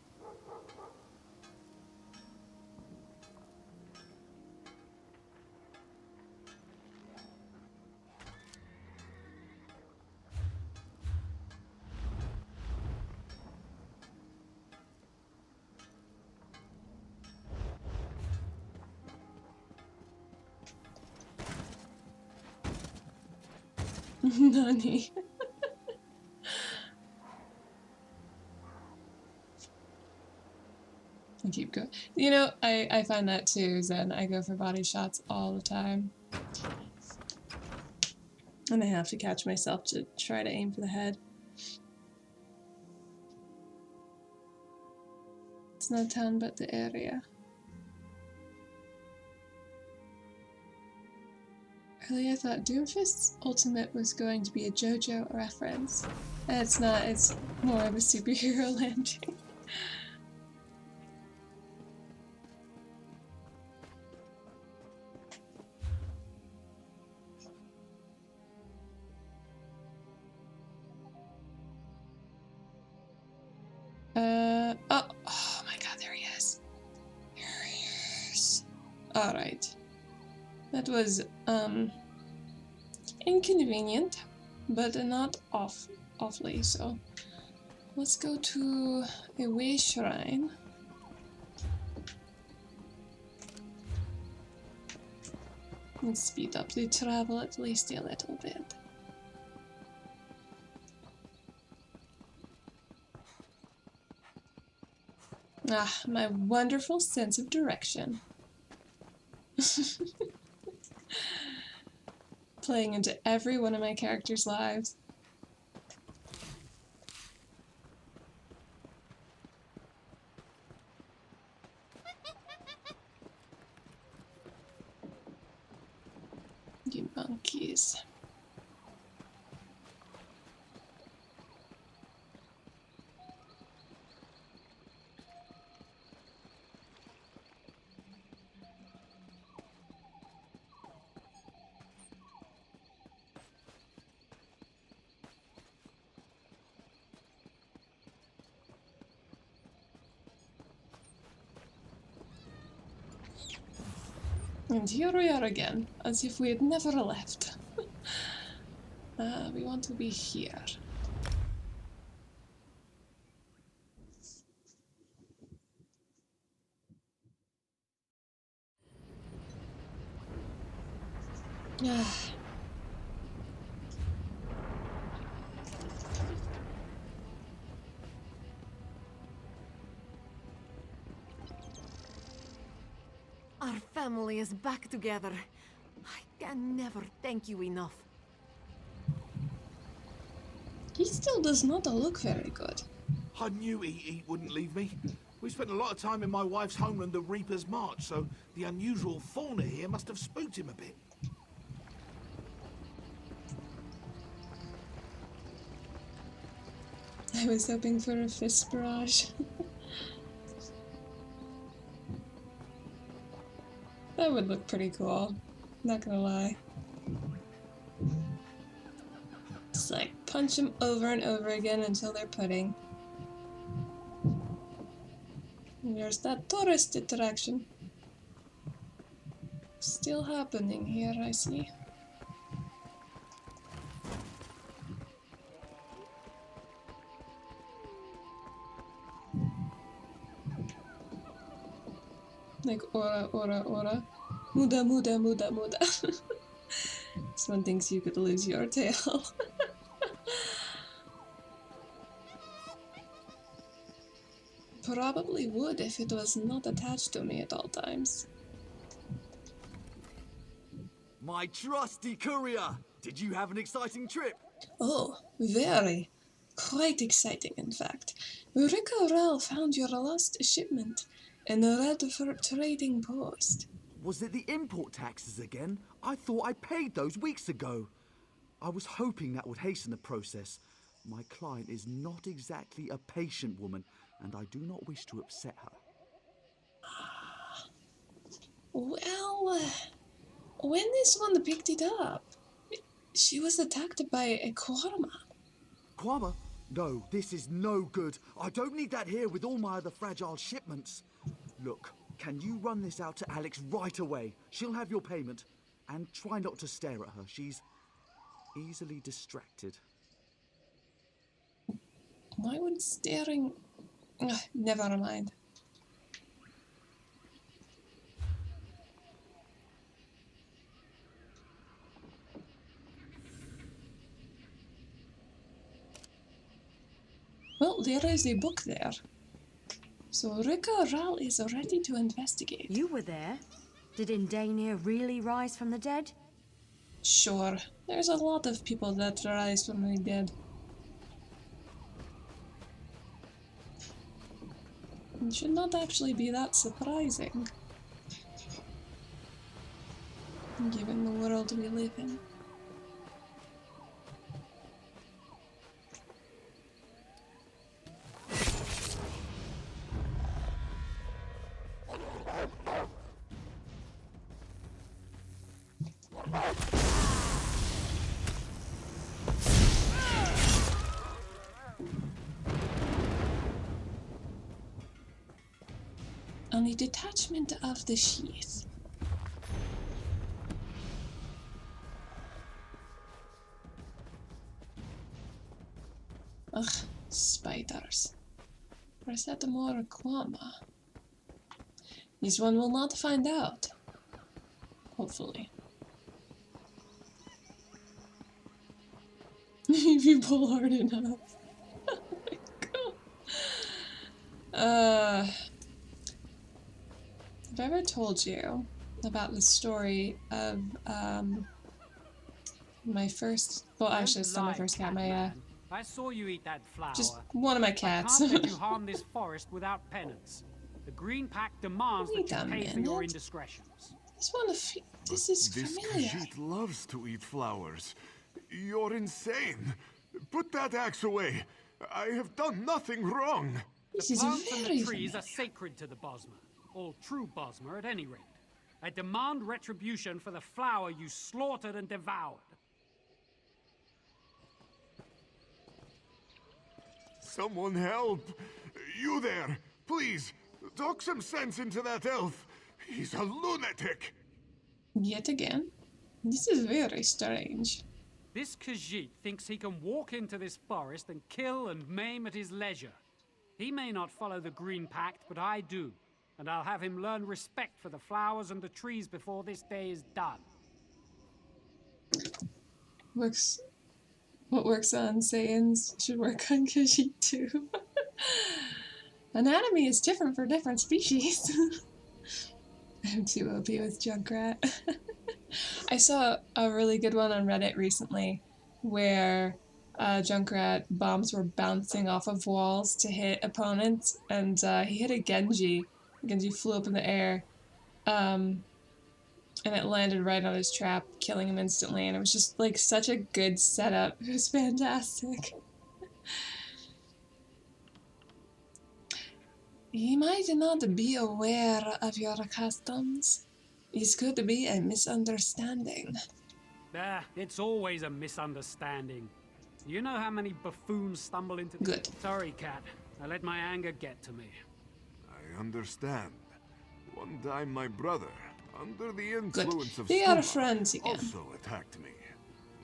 Nani. I keep going. You know, I find that too, Zen. I go for body shots all the time. And I have to catch myself to try to aim for the head. It's not a town, but the area. Earlier I thought Doomfist's ultimate was going to be a JoJo reference. And it's not, it's more of a superhero landing. Oh my god, there he is. There he is. Alright. That was, inconvenient, but not awfully so. Let's go to a way shrine. Let's speed up the travel at least a little bit. Ah, my wonderful sense of direction. Playing into every one of my characters' lives. You monkeys. And here we are again, as if we had never left. We want to be here. Our family is back together. I can never thank you enough. He still does not look very good. I knew he wouldn't leave me. We spent a lot of time in my wife's homeland, the Reaper's March, so the unusual fauna here must have spooked him a bit. I was hoping for a fist barrage. That would look pretty cool, not gonna lie. Just like punch them over and over again until they're pudding. There's that tourist attraction. Still happening here, I see. Like ora, ora, ora. Muda, muda, muda, muda. Someone thinks you could lose your tail. Probably would if it was not attached to me at all times. My trusty courier! Did you have an exciting trip? Oh, very. Quite exciting, in fact. Rikha'Raal found your lost shipment in a red for trading post. Was it the import taxes again? I thought I paid those weeks ago. I was hoping that would hasten the process. My client is not exactly a patient woman, and I do not wish to upset her. Well, when this one picked it up, she was attacked by a Kwama. Kwama? No, this is no good. I don't need that here with all my other fragile shipments. Look, can you run this out to Alex right away? She'll have your payment. And try not to stare at her. She's easily distracted. Why would staring... Ugh, never mind. Well, there is a book there. So Rikha'Raal is ready to investigate. You were there? Did Indania really rise from the dead? Sure. There's a lot of people that rise from the dead. It should not actually be that surprising, given the world we live in. On a detachment of the sheath. Ugh, spiders. Paracetamol Kwama. This one will not find out. Hopefully. If you pull hard enough. Oh my god. Have I ever told you about the story of my first, well actually it's not my first cat, my I saw you eat that flower. just one of my cats. I can't let you harm this forest without penance. The Green Pact demands that you pay for your indiscretions. This is familiar. Khajiit loves to eat flowers. You're insane. Put that axe away. I have done nothing wrong. The plants and the trees are sacred to the Bosmer. All true Bosmer, at any rate. I demand retribution for the flower you slaughtered and devoured. Someone help! You there! Please, talk some sense into that elf. He's a lunatic! Yet again? This is very strange. This Khajiit thinks he can walk into this forest and kill and maim at his leisure. He may not follow the Green Pact, but I do. And I'll have him learn respect for the flowers and the trees before this day is done. What works on Saiyans should work on Khajiit too. Anatomy is different for different species. I'm too OP with Junkrat. I saw a really good one on Reddit recently where Junkrat bombs were bouncing off of walls to hit opponents, and he hit a Genji. Genji flew up in the air, and it landed right on his trap, killing him instantly, and it was just like such a good setup. It was fantastic. He might not be aware of your customs. This could be a misunderstanding. It's always a misunderstanding. You know how many buffoons stumble into... Good. Sorry, cat. I let my anger get to me. I understand. One time my brother, under the influence of They are Stuma, friends again. also attacked me.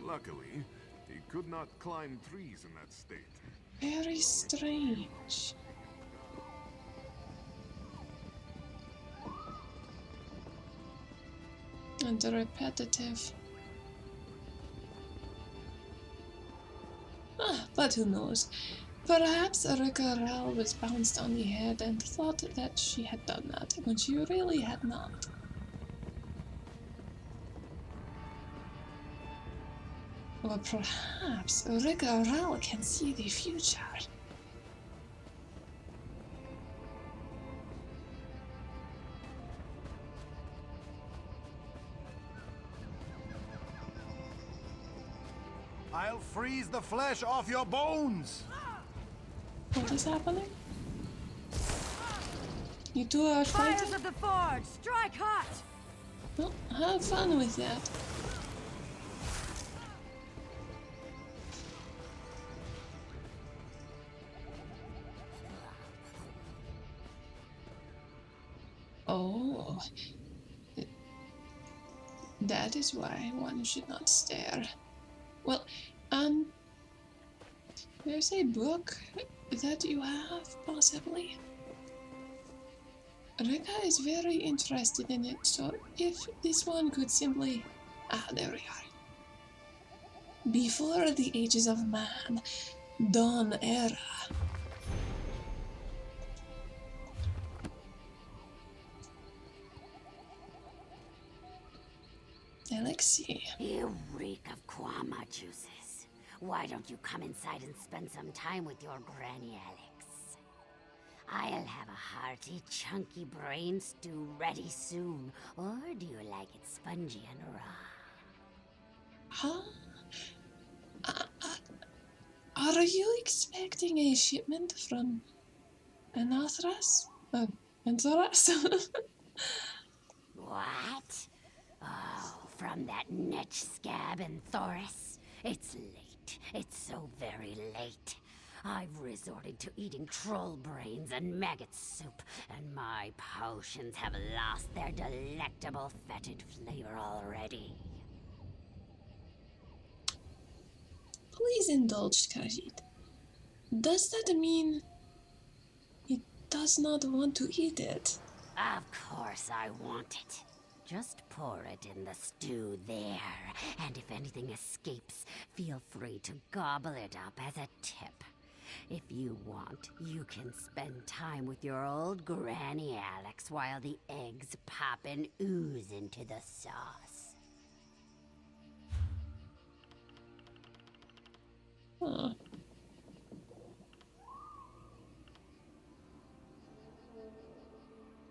Luckily, he could not climb trees in that state. Very strange. And repetitive. But who knows? Perhaps Rikha'Raal was bounced on the head and thought that she had done that, when she really had not. Or perhaps Rikha'Raal can see the future. I'll freeze the flesh off your bones! What is happening? You two are fighting? Fires of the Forge! Strike hot! Well, have fun with that. Oh. That is why one should not stare. Well, there's a book that you have, possibly. Rika is very interested in it, so if this one could simply... there we are. Before the ages of man, dawn era. Let's see. You reek of Kwama juices. Why don't you come inside and spend some time with your Granny Alex? I'll have a hearty, chunky brain stew ready soon. Or do you like it spongy and raw? Huh? Are you expecting a shipment from Anthras? Anthras? What? Oh, from that netch scab in Thoris? It's late. It's so very late. I've resorted to eating troll brains and maggot soup, and my potions have lost their delectable fetid flavor already. Please indulge, Khajiit. Does that mean he does not want to eat it? Of course I want it. Just pour it in the stew there, and if anything escapes, feel free to gobble it up as a tip. If you want, you can spend time with your old Granny Alex while the eggs pop and ooze into the sauce. Huh.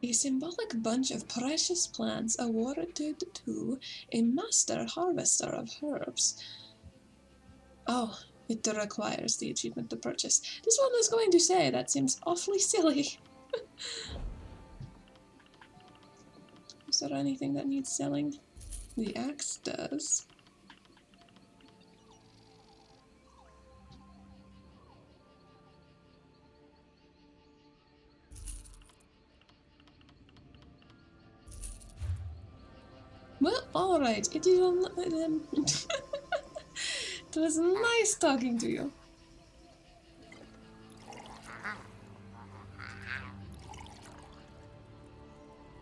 A symbolic bunch of precious plants awarded to a master harvester of herbs. Oh, it requires the achievement to purchase. This one was going to say, that seems awfully silly. Is there anything that needs selling? The axe does. Well, alright, it is it was nice talking to you.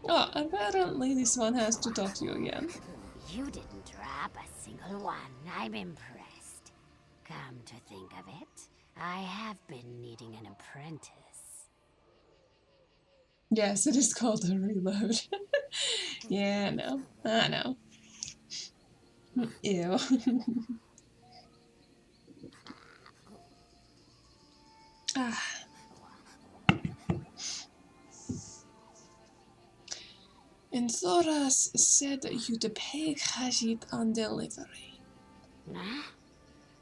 Oh, apparently this one has to talk to you again. You didn't drop a single one. I'm impressed. Come to think of it, I have been needing an apprentice. Yes, it is called a reload. Yeah, I know. Ew. And Thoras said that you'd pay Khajiit on delivery. Nah?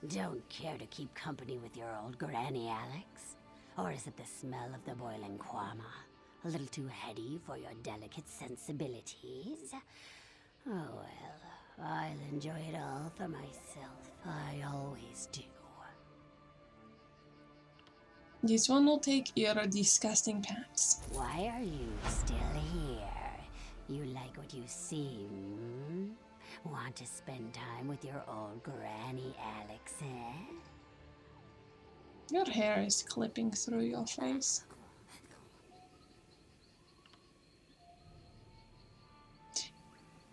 Don't care to keep company with your old Granny Alex? Or is it the smell of the boiling Kwama? A little too heady for your delicate sensibilities? Oh well, I'll enjoy it all for myself. I always do. This one will take your disgusting pants. Why are you still here? You like what you see, hmm? Want to spend time with your old granny, Alex, eh? Your hair is clipping through your face.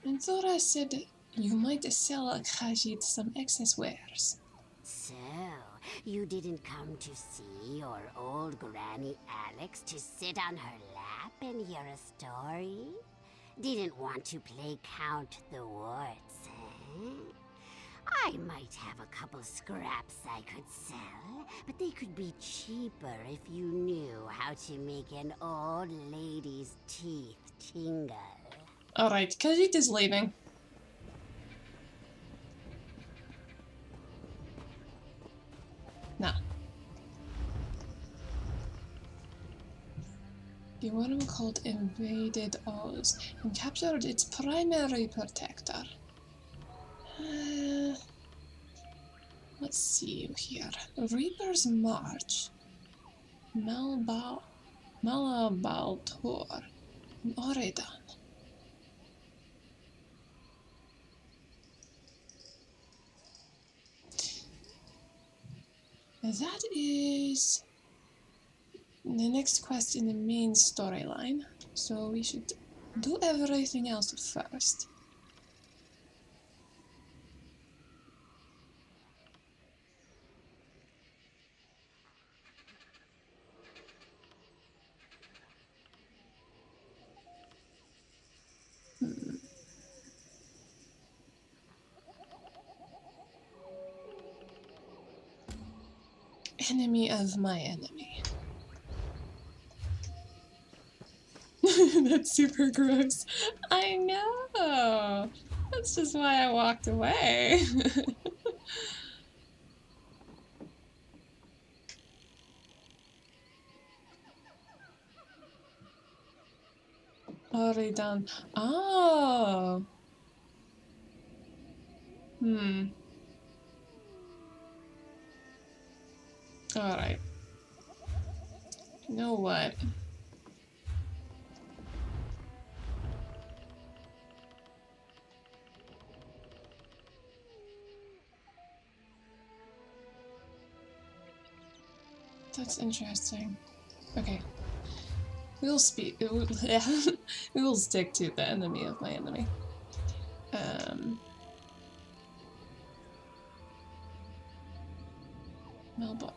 And Thora said you might sell Khajiit some excess wares. So, you didn't come to see your old granny Alex to sit on her lap and hear a story? Didn't want to play Count the Warts, eh? I might have a couple scraps I could sell, but they could be cheaper if you knew how to make an old lady's teeth tingle. Alright, Khajiit is leaving. Nah. The worm called invaded Oz and captured its primary protector. Let's see here. Reaper's March. Malabaltor. Oregon. That is the next quest in the main storyline, so we should do everything else first. Enemy of my enemy. That's super gross. I know. That's just why I walked away. Already done. Oh. Alright. You know what? That's interesting. Okay. We will we will stick to the enemy of my enemy. Melbourne.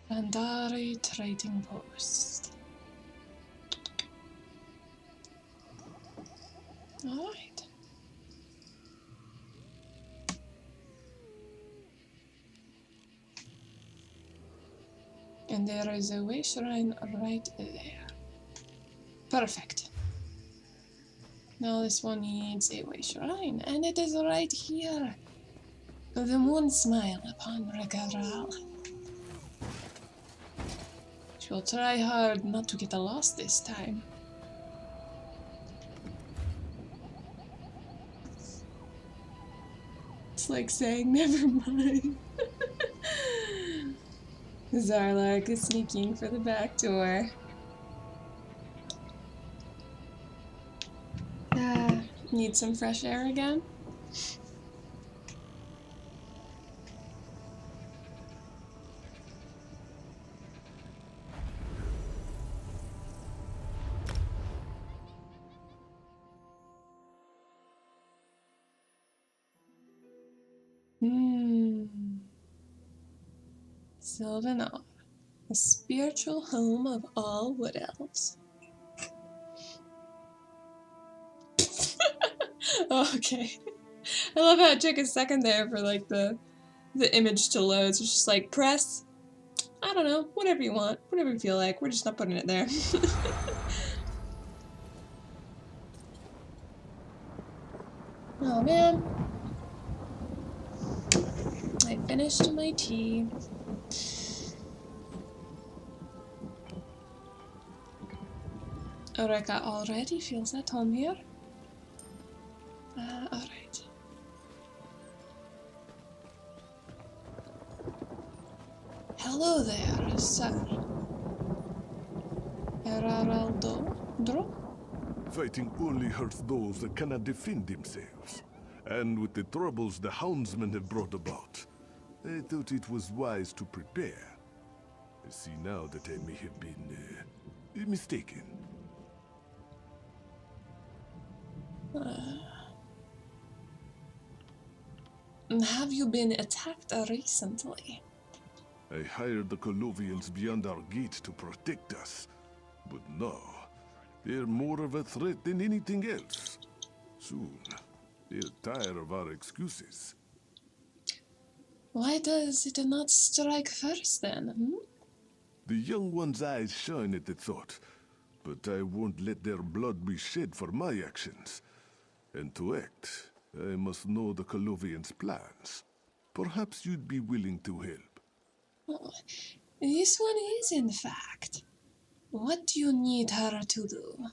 Bandari Trading Post. Alright. And there is a way shrine right there. Perfect. Now this one needs a way shrine, and it is right here. The moon smile upon Rikha'Raal. She will try hard not to get lost this time. It's like saying, never mind. Zarlark is sneaking for the back door. Need some fresh air again? Sylvanar, the spiritual home of all wood elves. Oh, okay. I love how it took a second there for like the image to load. So it's just like press, I don't know, whatever you want, whatever you feel like. We're just not putting it there. Oh man. I finished my tea. Eureka already feels at home here. Alright. Hello there, sir. Rikha'Raal the Fighting only hurts those that cannot defend themselves. And with the troubles the houndsmen have brought about, I thought it was wise to prepare. I see now that I may have been mistaken. Have you been attacked recently? I hired the Colovians beyond our gate to protect us. But no, they're more of a threat than anything else. Soon, they'll tire of our excuses. Why does it not strike first then? The young one's eyes shine at the thought, but I won't let their blood be shed for my actions. And to act, I must know the Colovians' plans. Perhaps you'd be willing to help. Oh, this one is, in fact. What do you need her to do?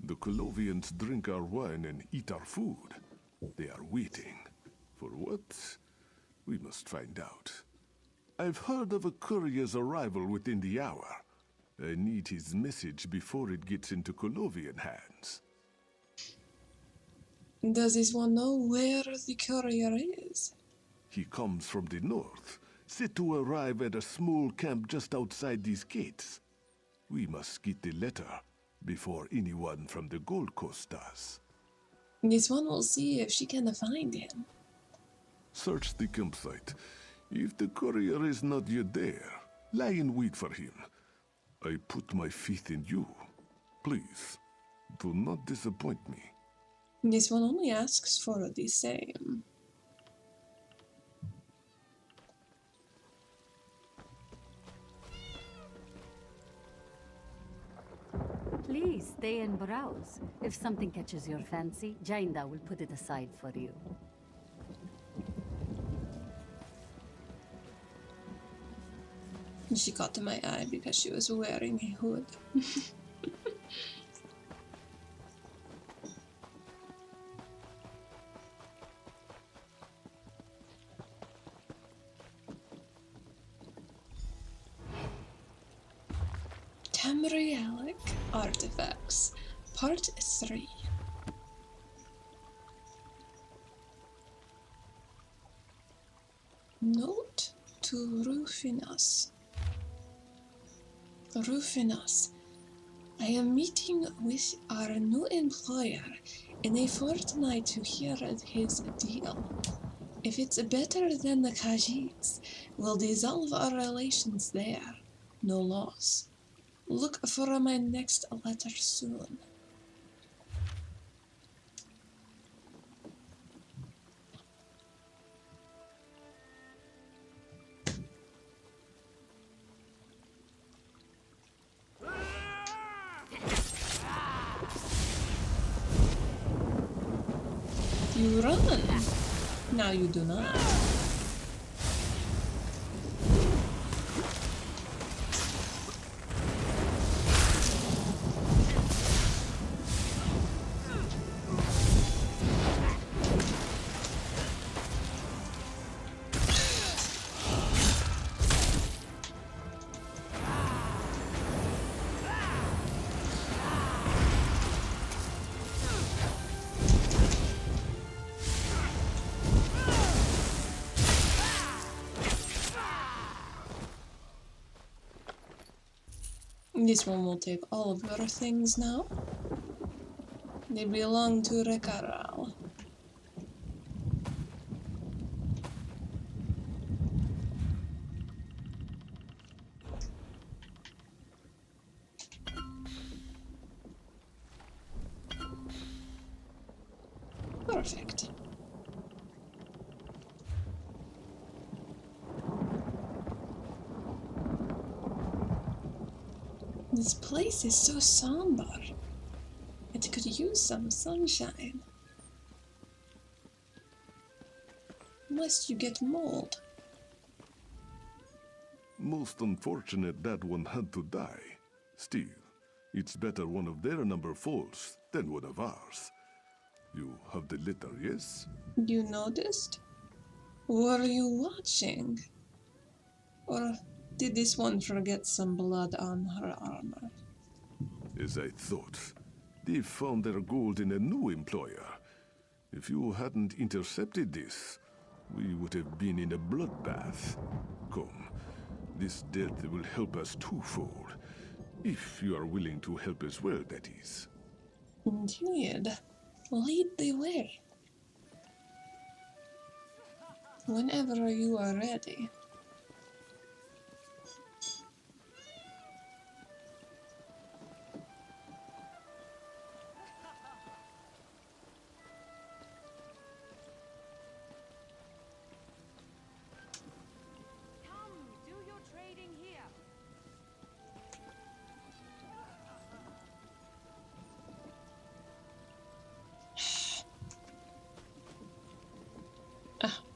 The Colovians drink our wine and eat our food. They are waiting. For what? We must find out. I've heard of a courier's arrival within the hour. I need his message before it gets into Colovian hands. Does this one know where the courier is? He comes from the north, said to arrive at a small camp just outside these gates. We must get the letter before anyone from the Gold Coast does. This one will see if she can find him. Search the campsite. If the courier is not yet there, lie in wait for him. I put my faith in you. Please, do not disappoint me. This one only asks for the same. Please stay and browse. If something catches your fancy, Jainda will put it aside for you. She caught my eye because she was wearing a hood. Tamriel Artifacts, Part 3. Note to Rufinus. Rufinus, I am meeting with our new employer in a fortnight to hear his deal. If it's better than the Khajiits, we'll dissolve our relations there. No loss. Look for my next letter soon. You run. Now you do not. This one will take all of your things now. They belong to Rikha'Raal. Perfect. This place is so somber. It could use some sunshine. Unless you get mold. Most unfortunate that one had to die. Still, It's better one of their number falls than one of ours. You have the letter, yes? You noticed? Were you watching? Or did this one forget some blood on her armor? As I thought. They found their gold in a new employer. If you hadn't intercepted this, we would have been in a bloodbath. Come, this death will help us twofold. If you are willing to help as well, that is. Indeed. Lead the way. Whenever you are ready.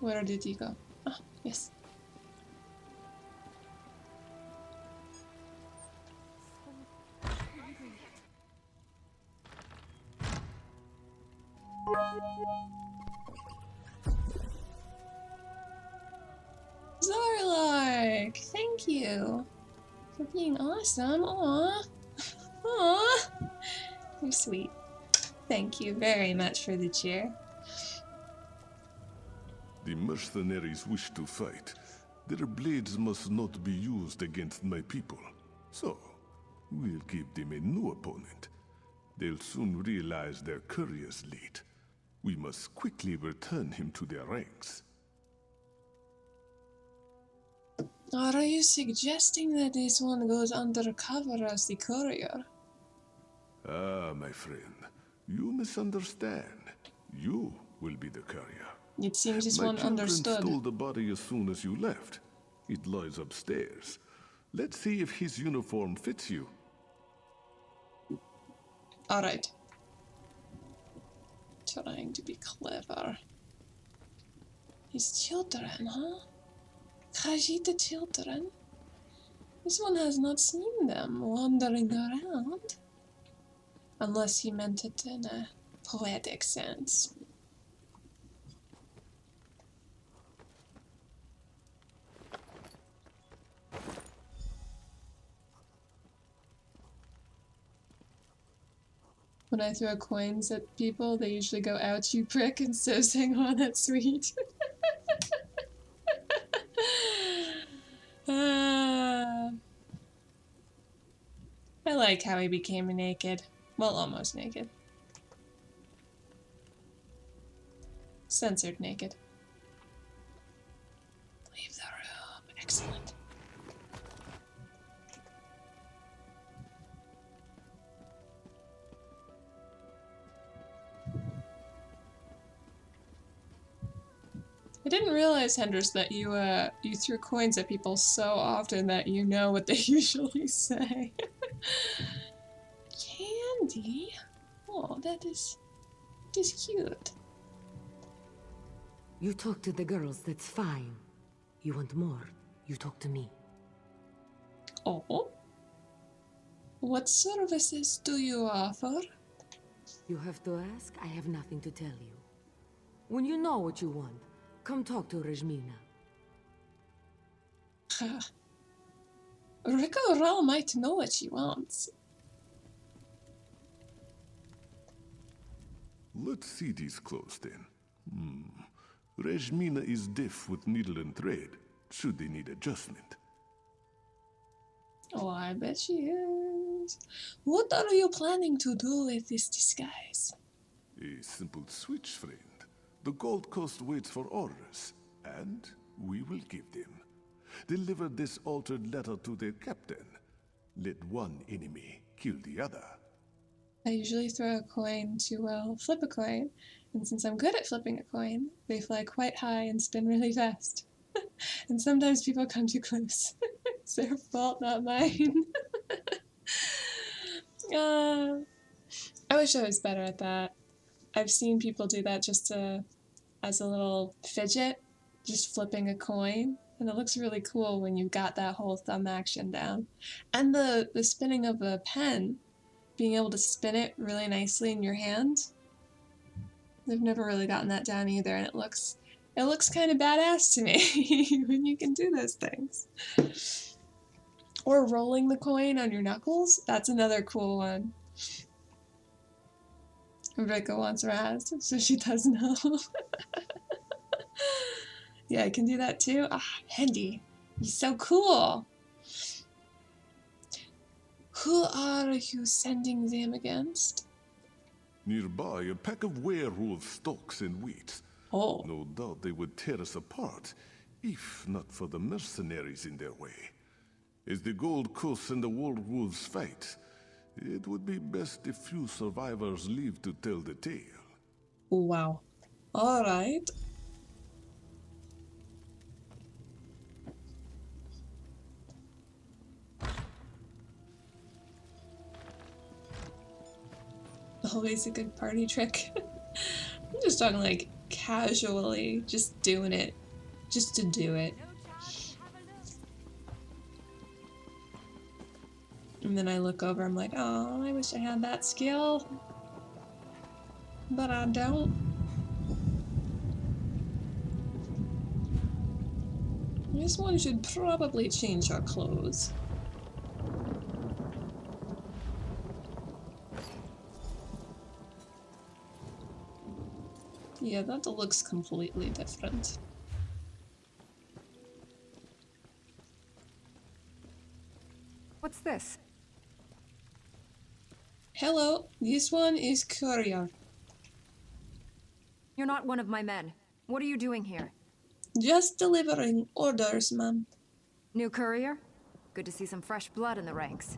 Where did he go? Ah, yes. Zorlark, thank you for being awesome. Aww. Aww. You're sweet. Thank you very much for the cheer. The mercenaries wish to fight. Their blades must not be used against my people. So, we'll give them a new opponent. They'll soon realize their courier's late. We must quickly return him to their ranks. Are you suggesting that this one goes undercover as the courier? Ah, my friend, you misunderstand. You will be the courier. It seems this one understood. My children stole the body as soon as you left. It lies upstairs. Let's see if his uniform fits you. Alright. Trying to be clever. His children, huh? Khajiit the children? This one has not seen them wandering around. Unless he meant it in a poetic sense. When I throw coins at people, they usually go, "Ouch, you prick," instead of saying, "Oh, that's sweet." I like how he became naked. Well, almost naked. Censored naked. Leave the room. Excellent. I didn't realize, Hendris, that you threw coins at people so often that you know what they usually say. Candy? Oh, that is cute. You talk to the girls, that's fine. You want more, you talk to me. Oh? What services do you offer? You have to ask, I have nothing to tell you. When you know what you want, come talk to Rejmina. Rikha'Raal might know what she wants. Let's see these clothes then. Rejmina is deaf with needle and thread, should they need adjustment. Oh, I bet she is. What are you planning to do with this disguise? A simple switch, friend. The Gold Coast waits for orders, and we will give them. Deliver this altered letter to their captain. Let one enemy kill the other. I usually throw a coin to, well, flip a coin, and since I'm good at flipping a coin, they fly quite high and spin really fast. And sometimes people come too close. It's their fault, not mine. I wish I was better at that. I've seen people do that just as a little fidget, just flipping a coin, and it looks really cool when you've got that whole thumb action down. And the spinning of the pen, being able to spin it really nicely in your hand. I've never really gotten that down either, and it looks kind of badass to me when you can do those things. Or rolling the coin on your knuckles, that's another cool one. Rika wants Raz, so she does know. Yeah, I can do that too. Ah, Hendy, you're so cool. Who are you sending them against? Nearby, a pack of werewolves stalks and waits. Oh. No doubt they would tear us apart, if not for the mercenaries in their way. As the Gold Coast and the werewolves fight, it would be best if few survivors live to tell the tale. Wow. Alright. Always a good party trick. I'm just talking like casually, just doing it. Just to do it. And then I look over, I'm like, oh, I wish I had that skill. But I don't. This one should probably change our clothes. Yeah, that looks completely different. What's this? Hello, this one is courier. You're not one of my men. What are you doing here? Just delivering orders, ma'am. New courier? Good to see some fresh blood in the ranks.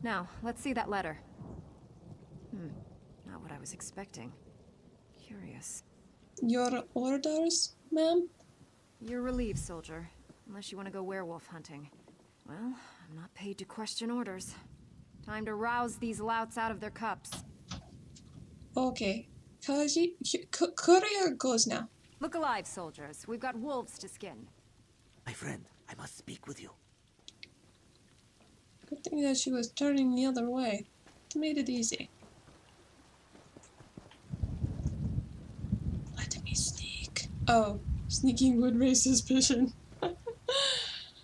Now, let's see that letter. Not what I was expecting. Curious. Your orders, ma'am? You're relieved, soldier. Unless you want to go werewolf hunting. Well, I'm not paid to question orders. Time to rouse these louts out of their cups. Okay. Courier goes now. Look alive, soldiers. We've got wolves to skin. My friend, I must speak with you. Good thing that she was turning the other way. It made it easy. Let me sneak. Oh, sneaking would raise suspicion.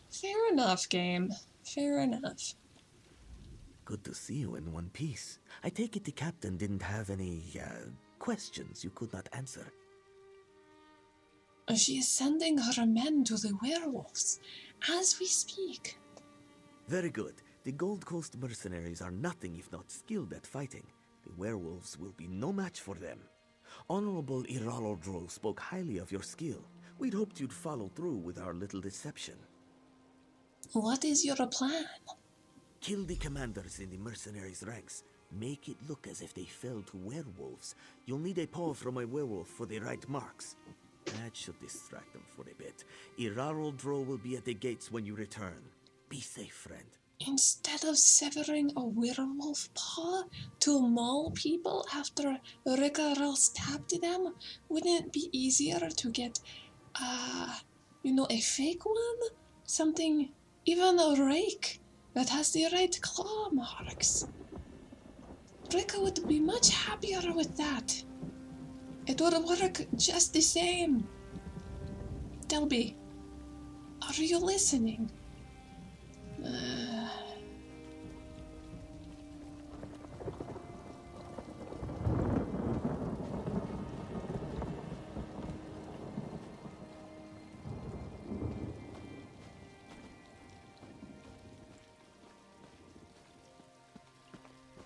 Fair enough, game. Fair enough. Good to see you in one piece. I take it the captain didn't have any, questions you could not answer. She is sending her men to the werewolves as we speak. Very good. The Gold Coast mercenaries are nothing if not skilled at fighting. The werewolves will be no match for them. Honorable Rikha'Raal spoke highly of your skill. We'd hoped you'd follow through with our little deception. What is your plan? Kill the commanders in the mercenaries' ranks. Make it look as if they fell to werewolves. You'll need a paw from a werewolf for the right marks. That should distract them for a bit. Rikha'Raal will be at the gates when you return. Be safe, friend. Instead of severing a werewolf paw to maul people after Rikha'Raal stabbed them, wouldn't it be easier to get, a fake one? Something, even a rake that has the right claw marks. Rika would be much happier with that. It would work just the same. Delby, are you listening?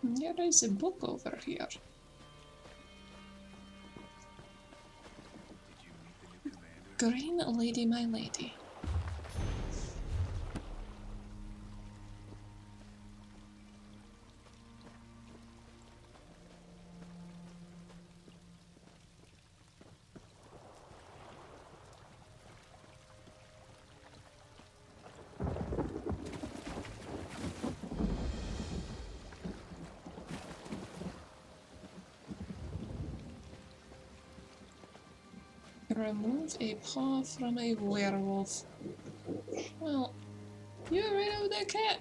There is a book over here. Green Lady, my lady. Remove a paw from a werewolf. Well, you're right over there, cat.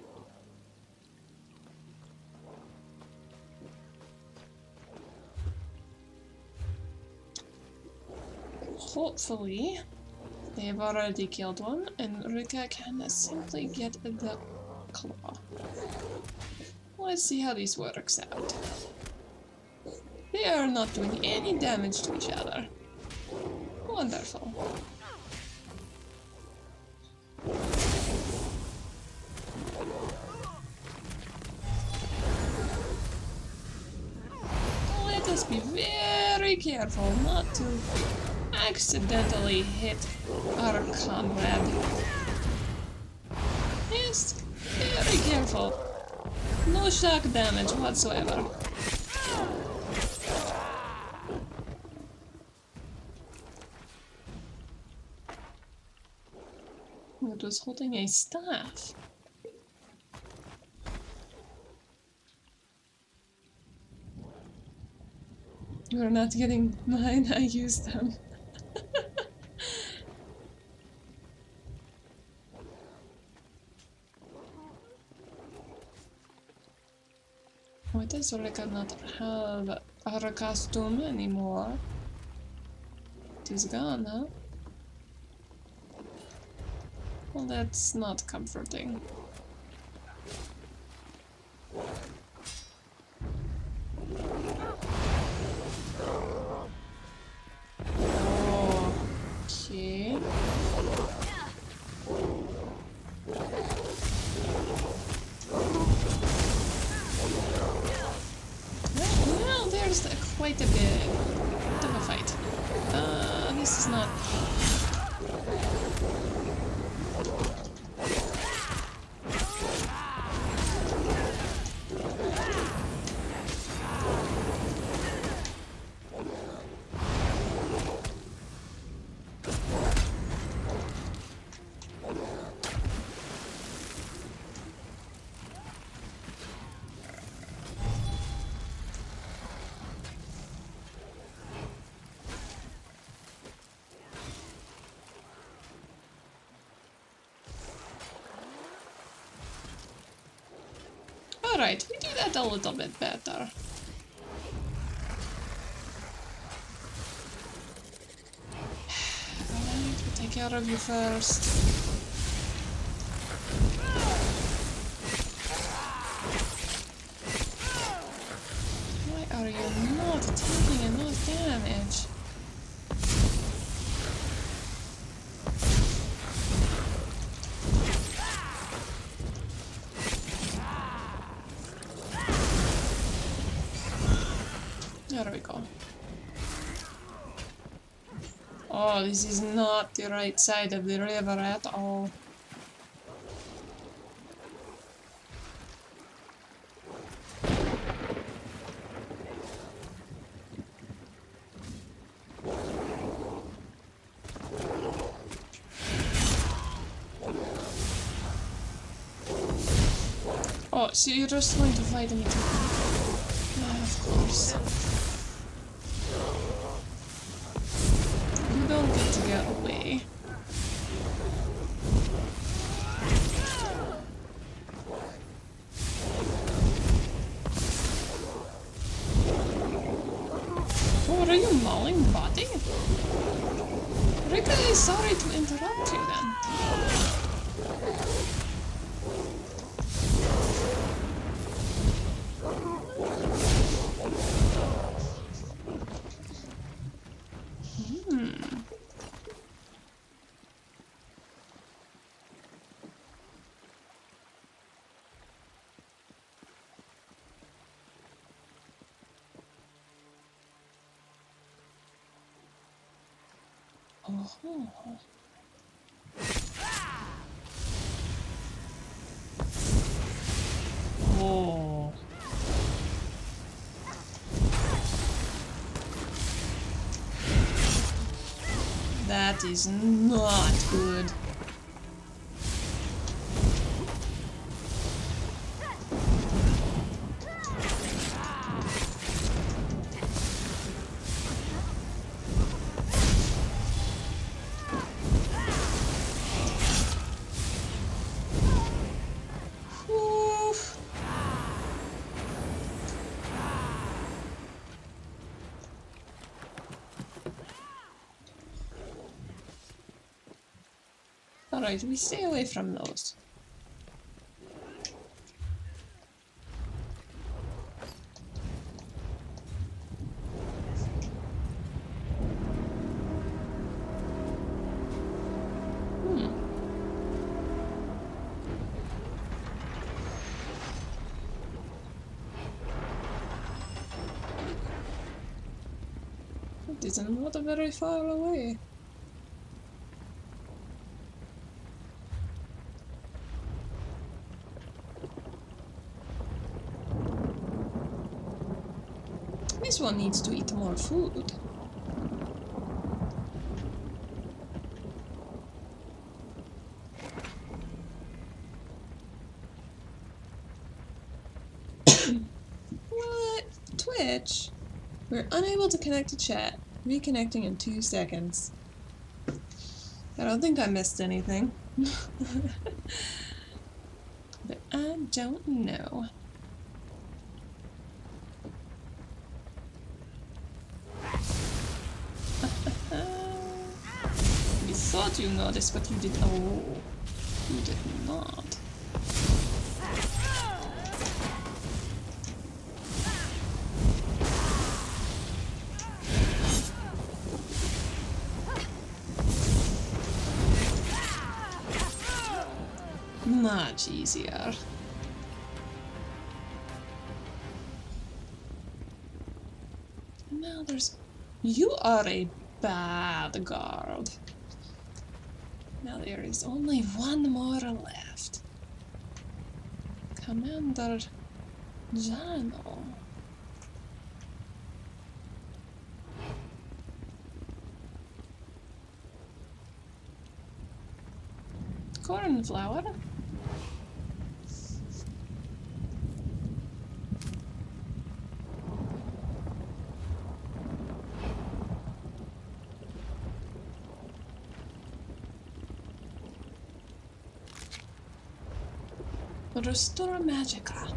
hopefully they've already killed one, and Rika can simply get the claw. Let's see how this works out. They are not doing any damage to each other. Wonderful. Let us be very careful not to accidentally hit our comrade. Yes, very careful. No shock damage whatsoever. It was holding a staff. You're not getting mine, I used them. Why does Rika not have her costume anymore? It is gone, huh? Well, that's not comforting. Okay. Well, there's quite a bit of a fight. This is not... Alright, we do that a little bit better. I need to take care of you first. Why are you not taking enough damage? There we go. Oh, this is not the right side of the river at all. Oh, so you're just going to fight me too? Yeah, of course. You don't get to get away. Oh, are you mauling body? Rika is sorry to interrupt you then. Oh. Oh. That is not good. Alright, we stay away from those. It is not very far away. This one needs to eat more food. What? Twitch? We're unable to connect to chat. Reconnecting in 2 seconds. I don't think I missed anything. But I don't know. You thought you noticed, but you did. Oh, you did not. Much easier. Now there's... You are a bad guard. Now there is only one more left. Commander Jano. Cornflower. Restore Magica.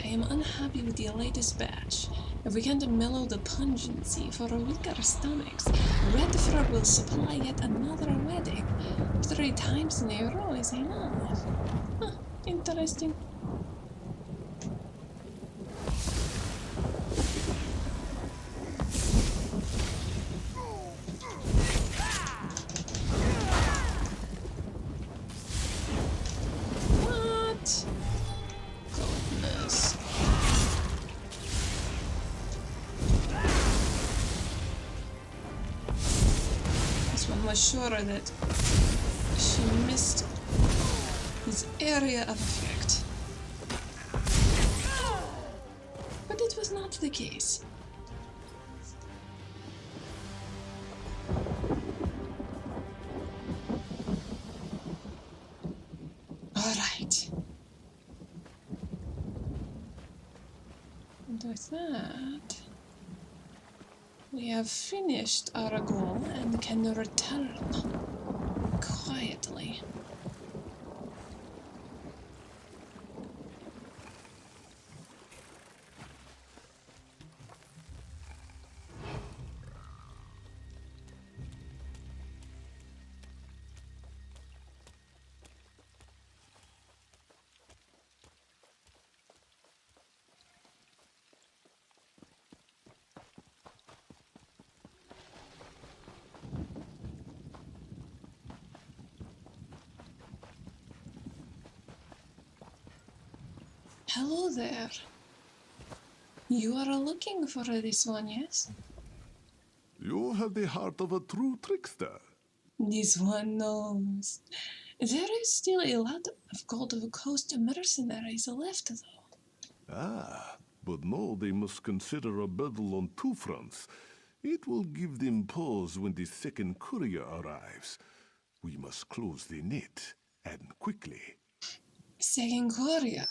I am unhappy with the latest batch. If we can't mellow the pungency for weaker stomachs, Red Frog will supply yet another wedding. 3 times in a row is enough. Huh, interesting. Sure that she missed his area of effect. But it was not the case. Alright. And with that, we have finished our goal and can return quietly. Hello there. You are looking for this one, yes? You have the heart of a true trickster. This one knows. There is still a lot of Gold Coast mercenaries left, though. Ah, but no, they must consider a battle on 2 fronts. It will give them pause when the second courier arrives. We must close the net, and quickly. Second courier?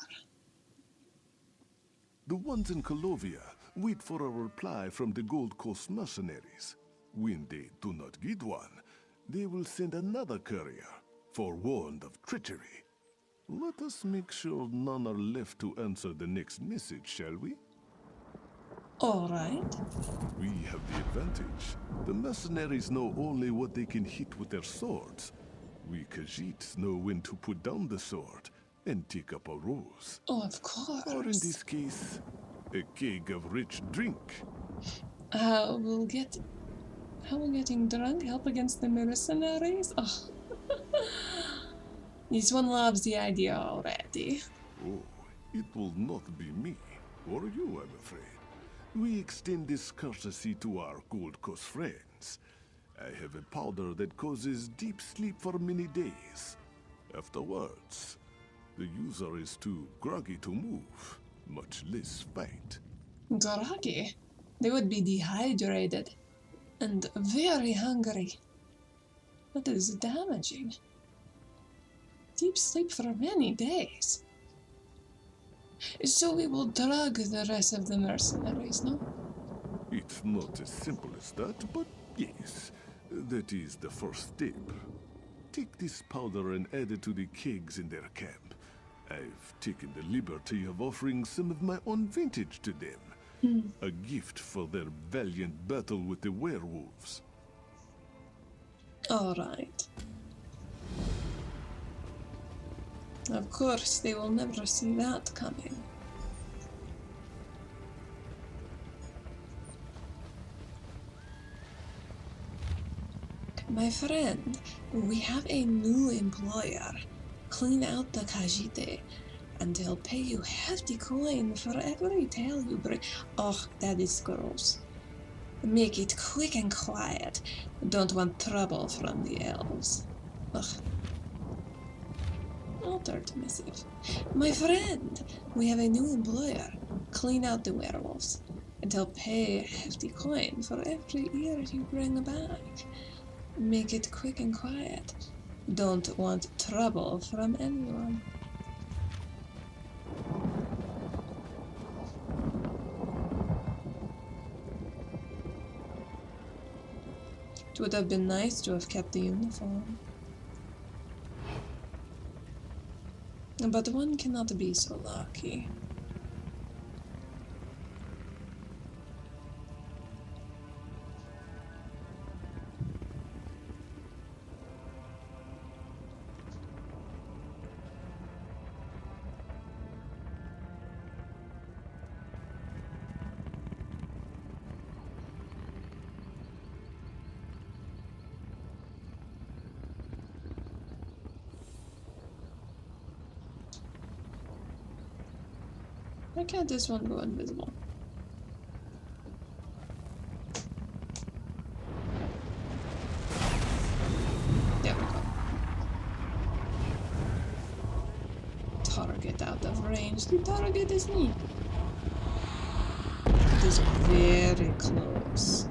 The ones in Colovia wait for a reply from the Gold Coast mercenaries. When they do not get one, they will send another courier, forewarned of treachery. Let us make sure none are left to answer the next message, shall we? All right. We have the advantage. The mercenaries know only what they can hit with their swords. We Khajiits know when to put down the sword and take up a rose. Oh, of course. Or in this case, a keg of rich drink. How will getting drunk help against the mercenaries? Oh. This one loves the idea already. Oh, it will not be me, or you, I'm afraid. We extend this courtesy to our Gold Coast friends. I have a powder that causes deep sleep for many days. Afterwards, the user is too groggy to move, much less fight. Groggy? They would be dehydrated and very hungry. That is damaging. Deep sleep for many days. So we will drug the rest of the mercenaries, no? It's not as simple as that, but yes, that is the first step. Take this powder and add it to the kegs in their camp. I've taken the liberty of offering some of my own vintage to them. A gift for their valiant battle with the werewolves. All right. Of course, they will never see that coming. My friend, we have a new employer. Clean out the Khajiit, and he'll pay you hefty coin for every tale you bring. Oh, that is gross. Make it quick and quiet. Don't want trouble from the elves. Ugh. Altered missive. My friend, we have a new employer. Clean out the werewolves, and he'll pay a hefty coin for every ear you bring back. Make it quick and quiet. Don't want trouble from anyone. It would have been nice to have kept the uniform. But one cannot be so lucky. Why can't this one go invisible? There we go. Target out of range. The target is me. It is very close.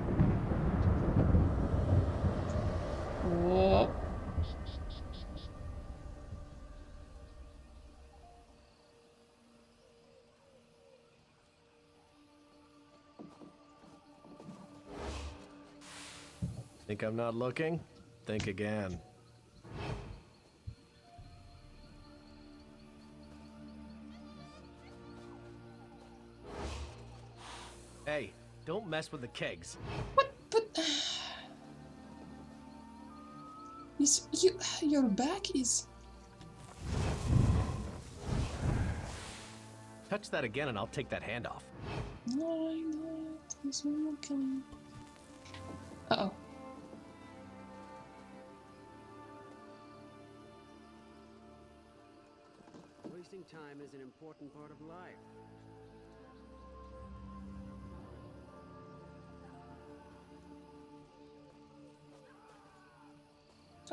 Oh. Think I'm not looking? Think again. Hey, don't mess with the kegs. Your back is... Touch that again and I'll take that hand off. No, I know. This one will kill me. Uh-oh. Wasting time is an important part of life.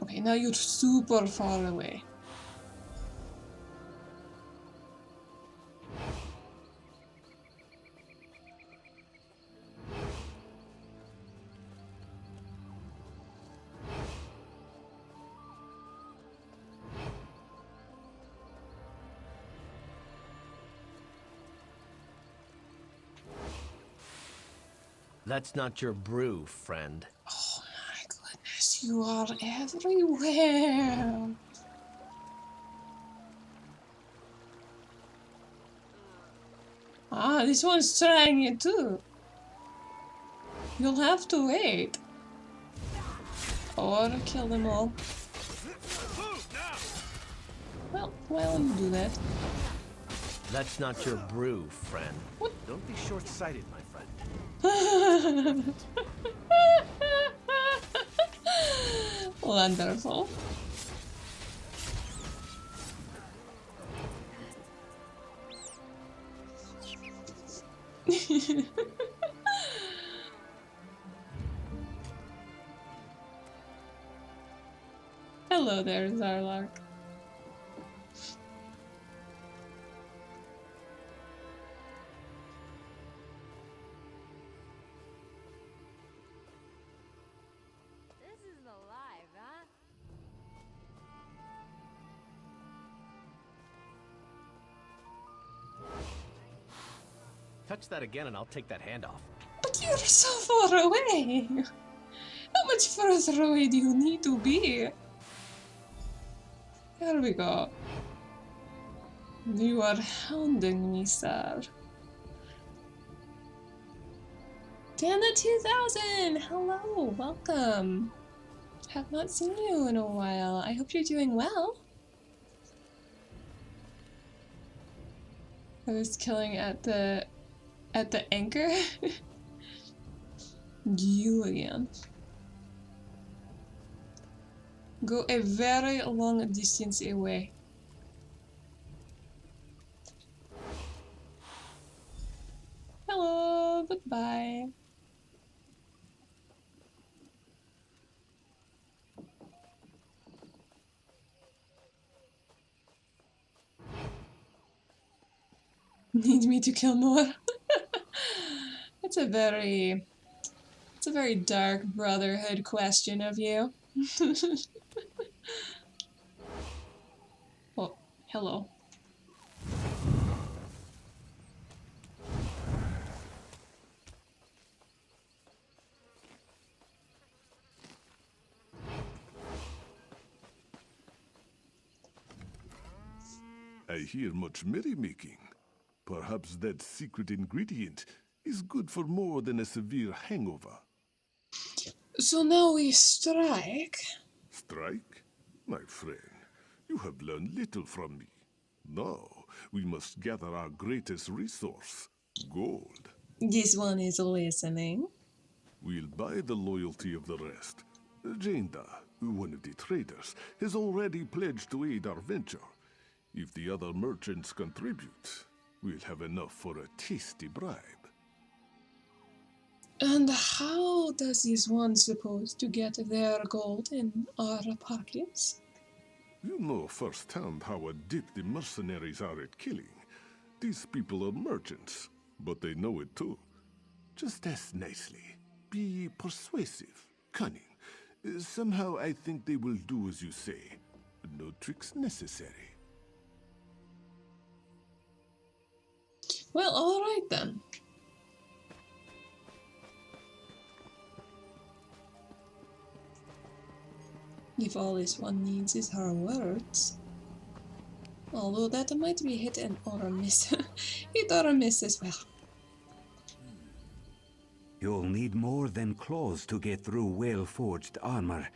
Okay, now you're super far away. That's not your brew, friend. Oh my goodness, you are everywhere. Ah, this one's trying it too. You'll have to wait. Or kill them all. Well, why don't you do that? That's not your brew, friend. What? Don't be short-sighted, my friend. Wonderful. Hello there, Zarlark. This isn't alive, huh? Touch that again and I'll take that hand off. But you're so far away. How much further away do you need to be? There we go. You are hounding me, sir. Dana 2000! Hello, welcome. Have not seen you in a while. I hope you're doing well. I was killing at the anchor. You again. Go a very long distance away. Hello, goodbye. Need me to kill more? It's a very dark brotherhood question of you. Oh, hello. I hear much merrymaking. Perhaps that secret ingredient is good for more than a severe hangover. So now we strike. Strike? My friend, you have learned little from me. Now, we must gather our greatest resource, gold. This one is listening. We'll buy the loyalty of the rest. Jainda, one of the traders, has already pledged to aid our venture. If the other merchants contribute, we'll have enough for a tasty bribe. And how does this one suppose to get their gold in our pockets? You know firsthand how adept the mercenaries are at killing. These people are merchants, but they know it too. Just ask nicely. Be persuasive, cunning. Somehow I think they will do as you say. No tricks necessary. Well, alright then. If all this one needs is her words. Although that might be hit and or a miss. Hit or a miss as well. You'll need more than claws to get through well-forged armor.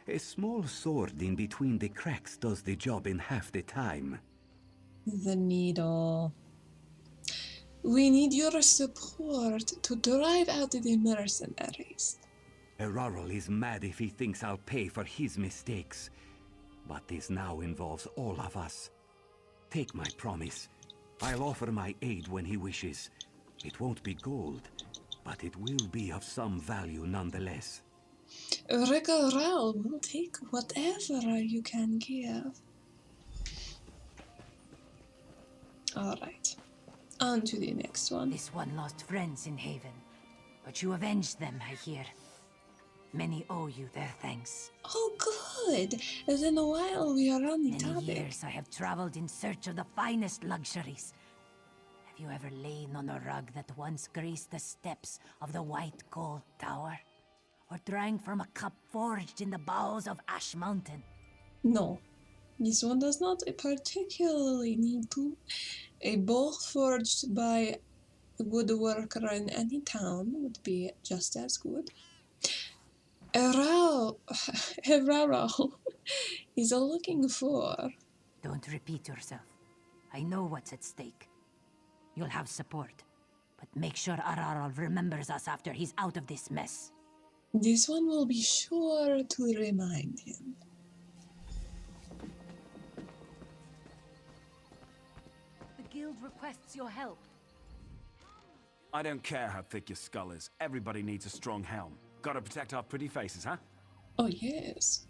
A small sword in between the cracks does the job in half the time. The needle. We need your support to drive out the mercenaries. Rikha'Raal is mad if he thinks I'll pay for his mistakes. But this now involves all of us. Take my promise. I'll offer my aid when he wishes. It won't be gold, but it will be of some value nonetheless. Rikha'Raal will take whatever you can give. Alright. On to the next one. This one lost friends in Haven, but you avenged them, I hear. Many owe you their thanks. Oh, good. Then while we are on the Many topic... years I have traveled in search of the finest luxuries. Have you ever lain on a rug that once graced the steps of the White Gold Tower? Or drank from a cup forged in the bowels of Ash Mountain? No. This one does not particularly need to. A bowl forged by A good worker in any town would be just as good. Rikha'Raal is looking for... Don't repeat yourself. I know what's at stake. You'll have support, but make sure Rikha'Raal remembers us after he's out of this mess. This one will be sure to remind him. The guild requests your help. I don't care how thick your skull is. Everybody needs a strong helm. Gotta protect our pretty faces, huh? Oh yes.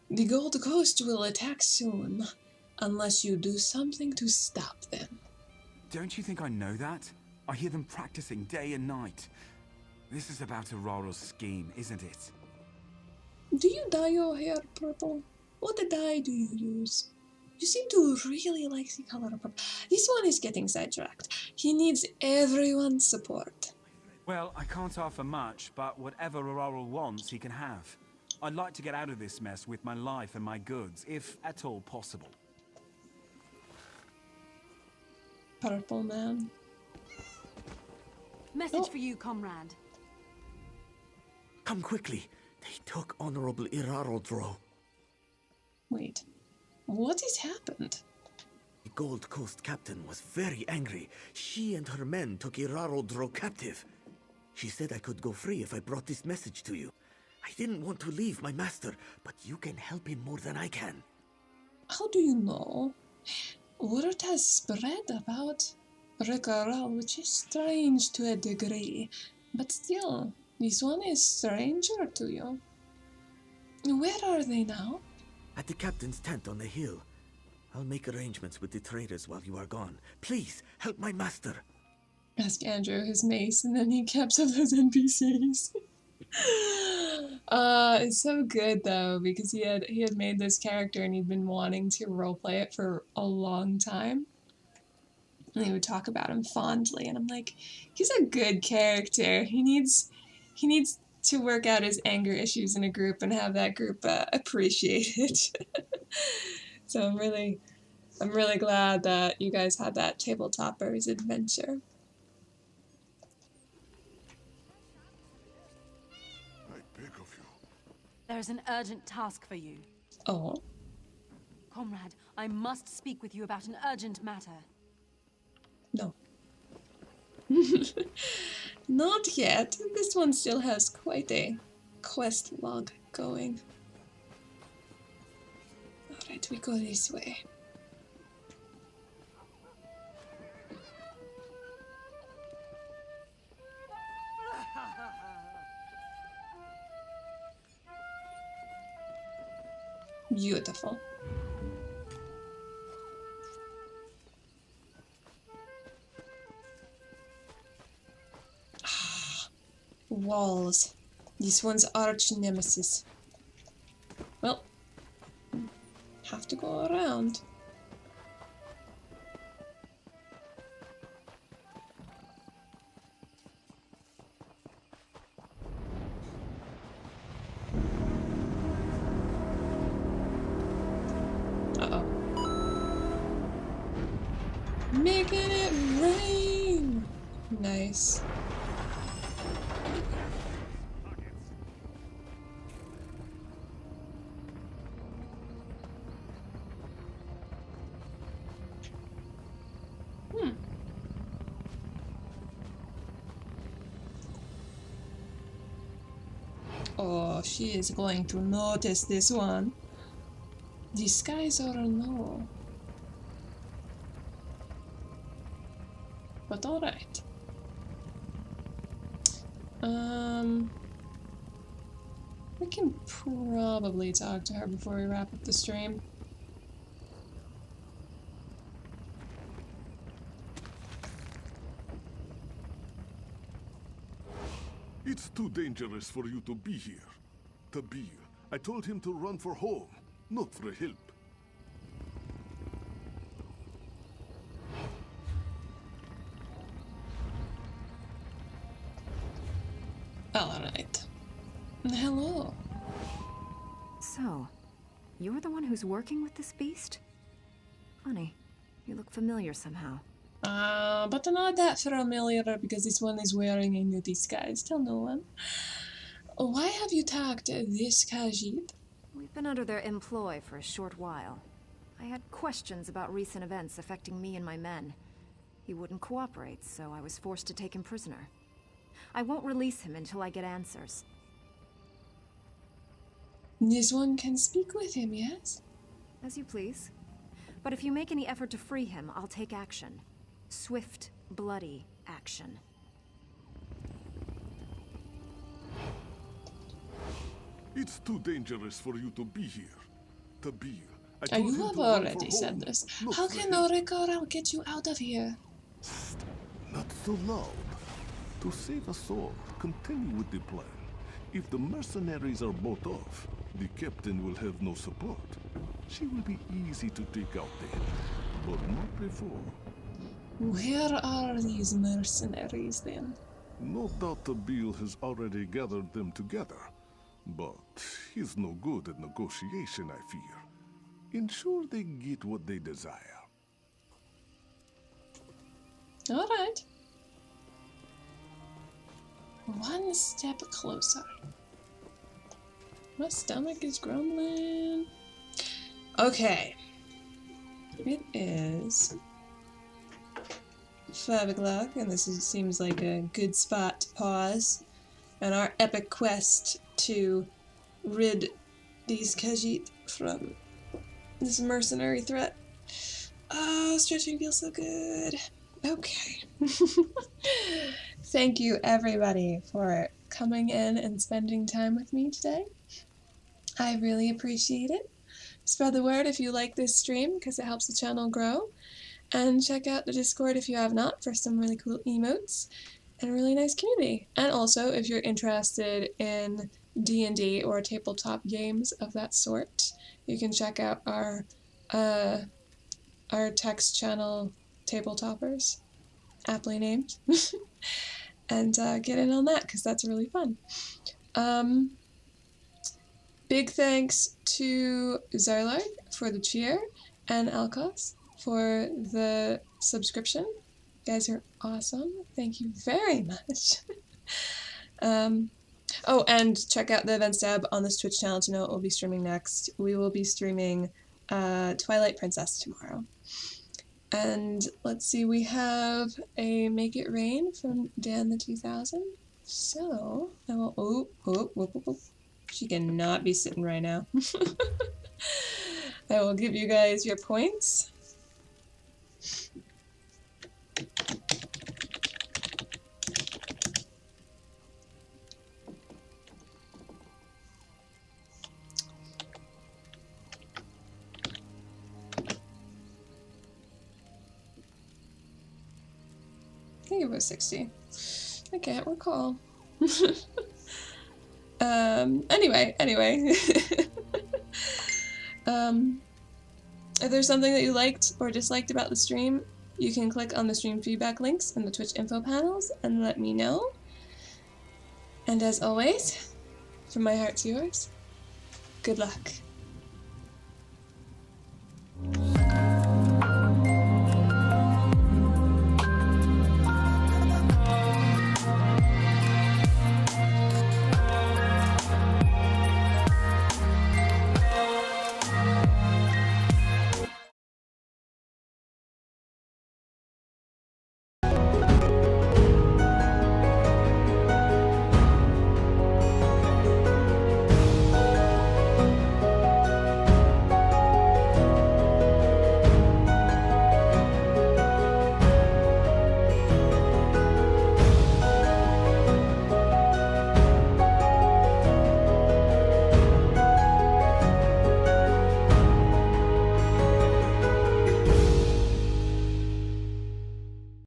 The Gold Coast will attack soon, unless you do something to stop them. Don't you think I know that? I hear them practicing day and night. This is about Aurora's scheme, isn't it? Do you dye your hair purple? What dye do you use? You seem to really like the color of purple. This one is getting sidetracked. He needs everyone's support. Well, I can't offer much, but whatever Aurora wants, he can have. I'd like to get out of this mess with my life and my goods, if at all possible. Purple man. Message for you, comrade. Come quickly. They took Honorable Rikha'Raal. Wait. What has happened? The Gold Coast captain was very angry. She and her men took Rikha'Raal captive. She said I could go free if I brought this message to you. I didn't want to leave my master, but you can help him more than I can. How do you know? Word has spread about Rikha'Raal, which is strange to a degree. But still, this one is stranger to you. Where are they now? At the captain's tent on the hill. I'll make arrangements with the traders while you are gone. Please, help my master. Ask Andrew his mace, and then he caps up those NPCs. It's so good though, because he had made this character and he'd been wanting to roleplay it for a long time. And he would talk about him fondly, and I'm like, he's a good character. He needs to work out his anger issues in a group and have that group appreciate it. So I'm really glad that you guys had that tabletoppers adventure. There's an urgent task for you. Oh? Comrade, I must speak with you about an urgent matter. No. Not yet. This one still has quite a quest log going. Alright, we go this way. Beautiful. Walls. This one's arch nemesis. Well, have to go around. Uh-oh. Making it rain! Nice. Oh, she is going to notice this one. Disguise or no? But alright. We can probably talk to her before we wrap up the stream. It's too dangerous for you to be here. Tabir, I told him to run for home, not for help. Alright. Hello. So, you're the one who's working with this beast? Funny. You look familiar somehow. But not that familiar because this one is wearing a new disguise. Tell no one. Why have you talked to this Khajiit? We've been under their employ for a short while. I had questions about recent events affecting me and my men. He wouldn't cooperate, so I was forced to take him prisoner. I won't release him until I get answers. This one can speak with him, yes? As you please. But if you make any effort to free him, I'll take action. Swift, bloody action. It's too dangerous for you to be here. Tamriel, You have already said this. How can the Rikha'Raal get you out of here? Not so loud. To save us all, continue with the plan. If the mercenaries are bought off, the captain will have no support. She will be easy to take out then, but not before. Where are these mercenaries then? No doubt Tamriel has already gathered them together, but he's no good at negotiation, I fear. Ensure they get what they desire. All right. One step closer. My stomach is grumbling. Okay. It is 5 o'clock, and seems like a good spot to pause on our epic quest to rid these Khajiit from this mercenary threat. Oh, stretching feels so good. Okay. Thank you, everybody, for coming in and spending time with me today. I really appreciate it. Spread the word if you like this stream, because it helps the channel grow. And check out the Discord if you have not for some really cool emotes and a really nice community. And also, if you're interested in D&D or tabletop games of that sort, you can check out our text channel, Tabletoppers, aptly named, and get in on that, because that's really fun. Big thanks to Zarlar for the cheer and Alkos for the subscription. You guys are awesome. Thank you very much. Oh, and check out the events tab on this Twitch channel to know what we'll be streaming next. We will be streaming Twilight Princess tomorrow. And let's see, we have a Make It Rain from Dan the 2000. So, I will... Oh. She cannot be sitting right now. I will give you guys your points. I think it was 60. I can't recall. Anyway. If there's something that you liked or disliked about the stream, you can click on the stream feedback links in the Twitch info panels and let me know. And as always, from my heart to yours, good luck.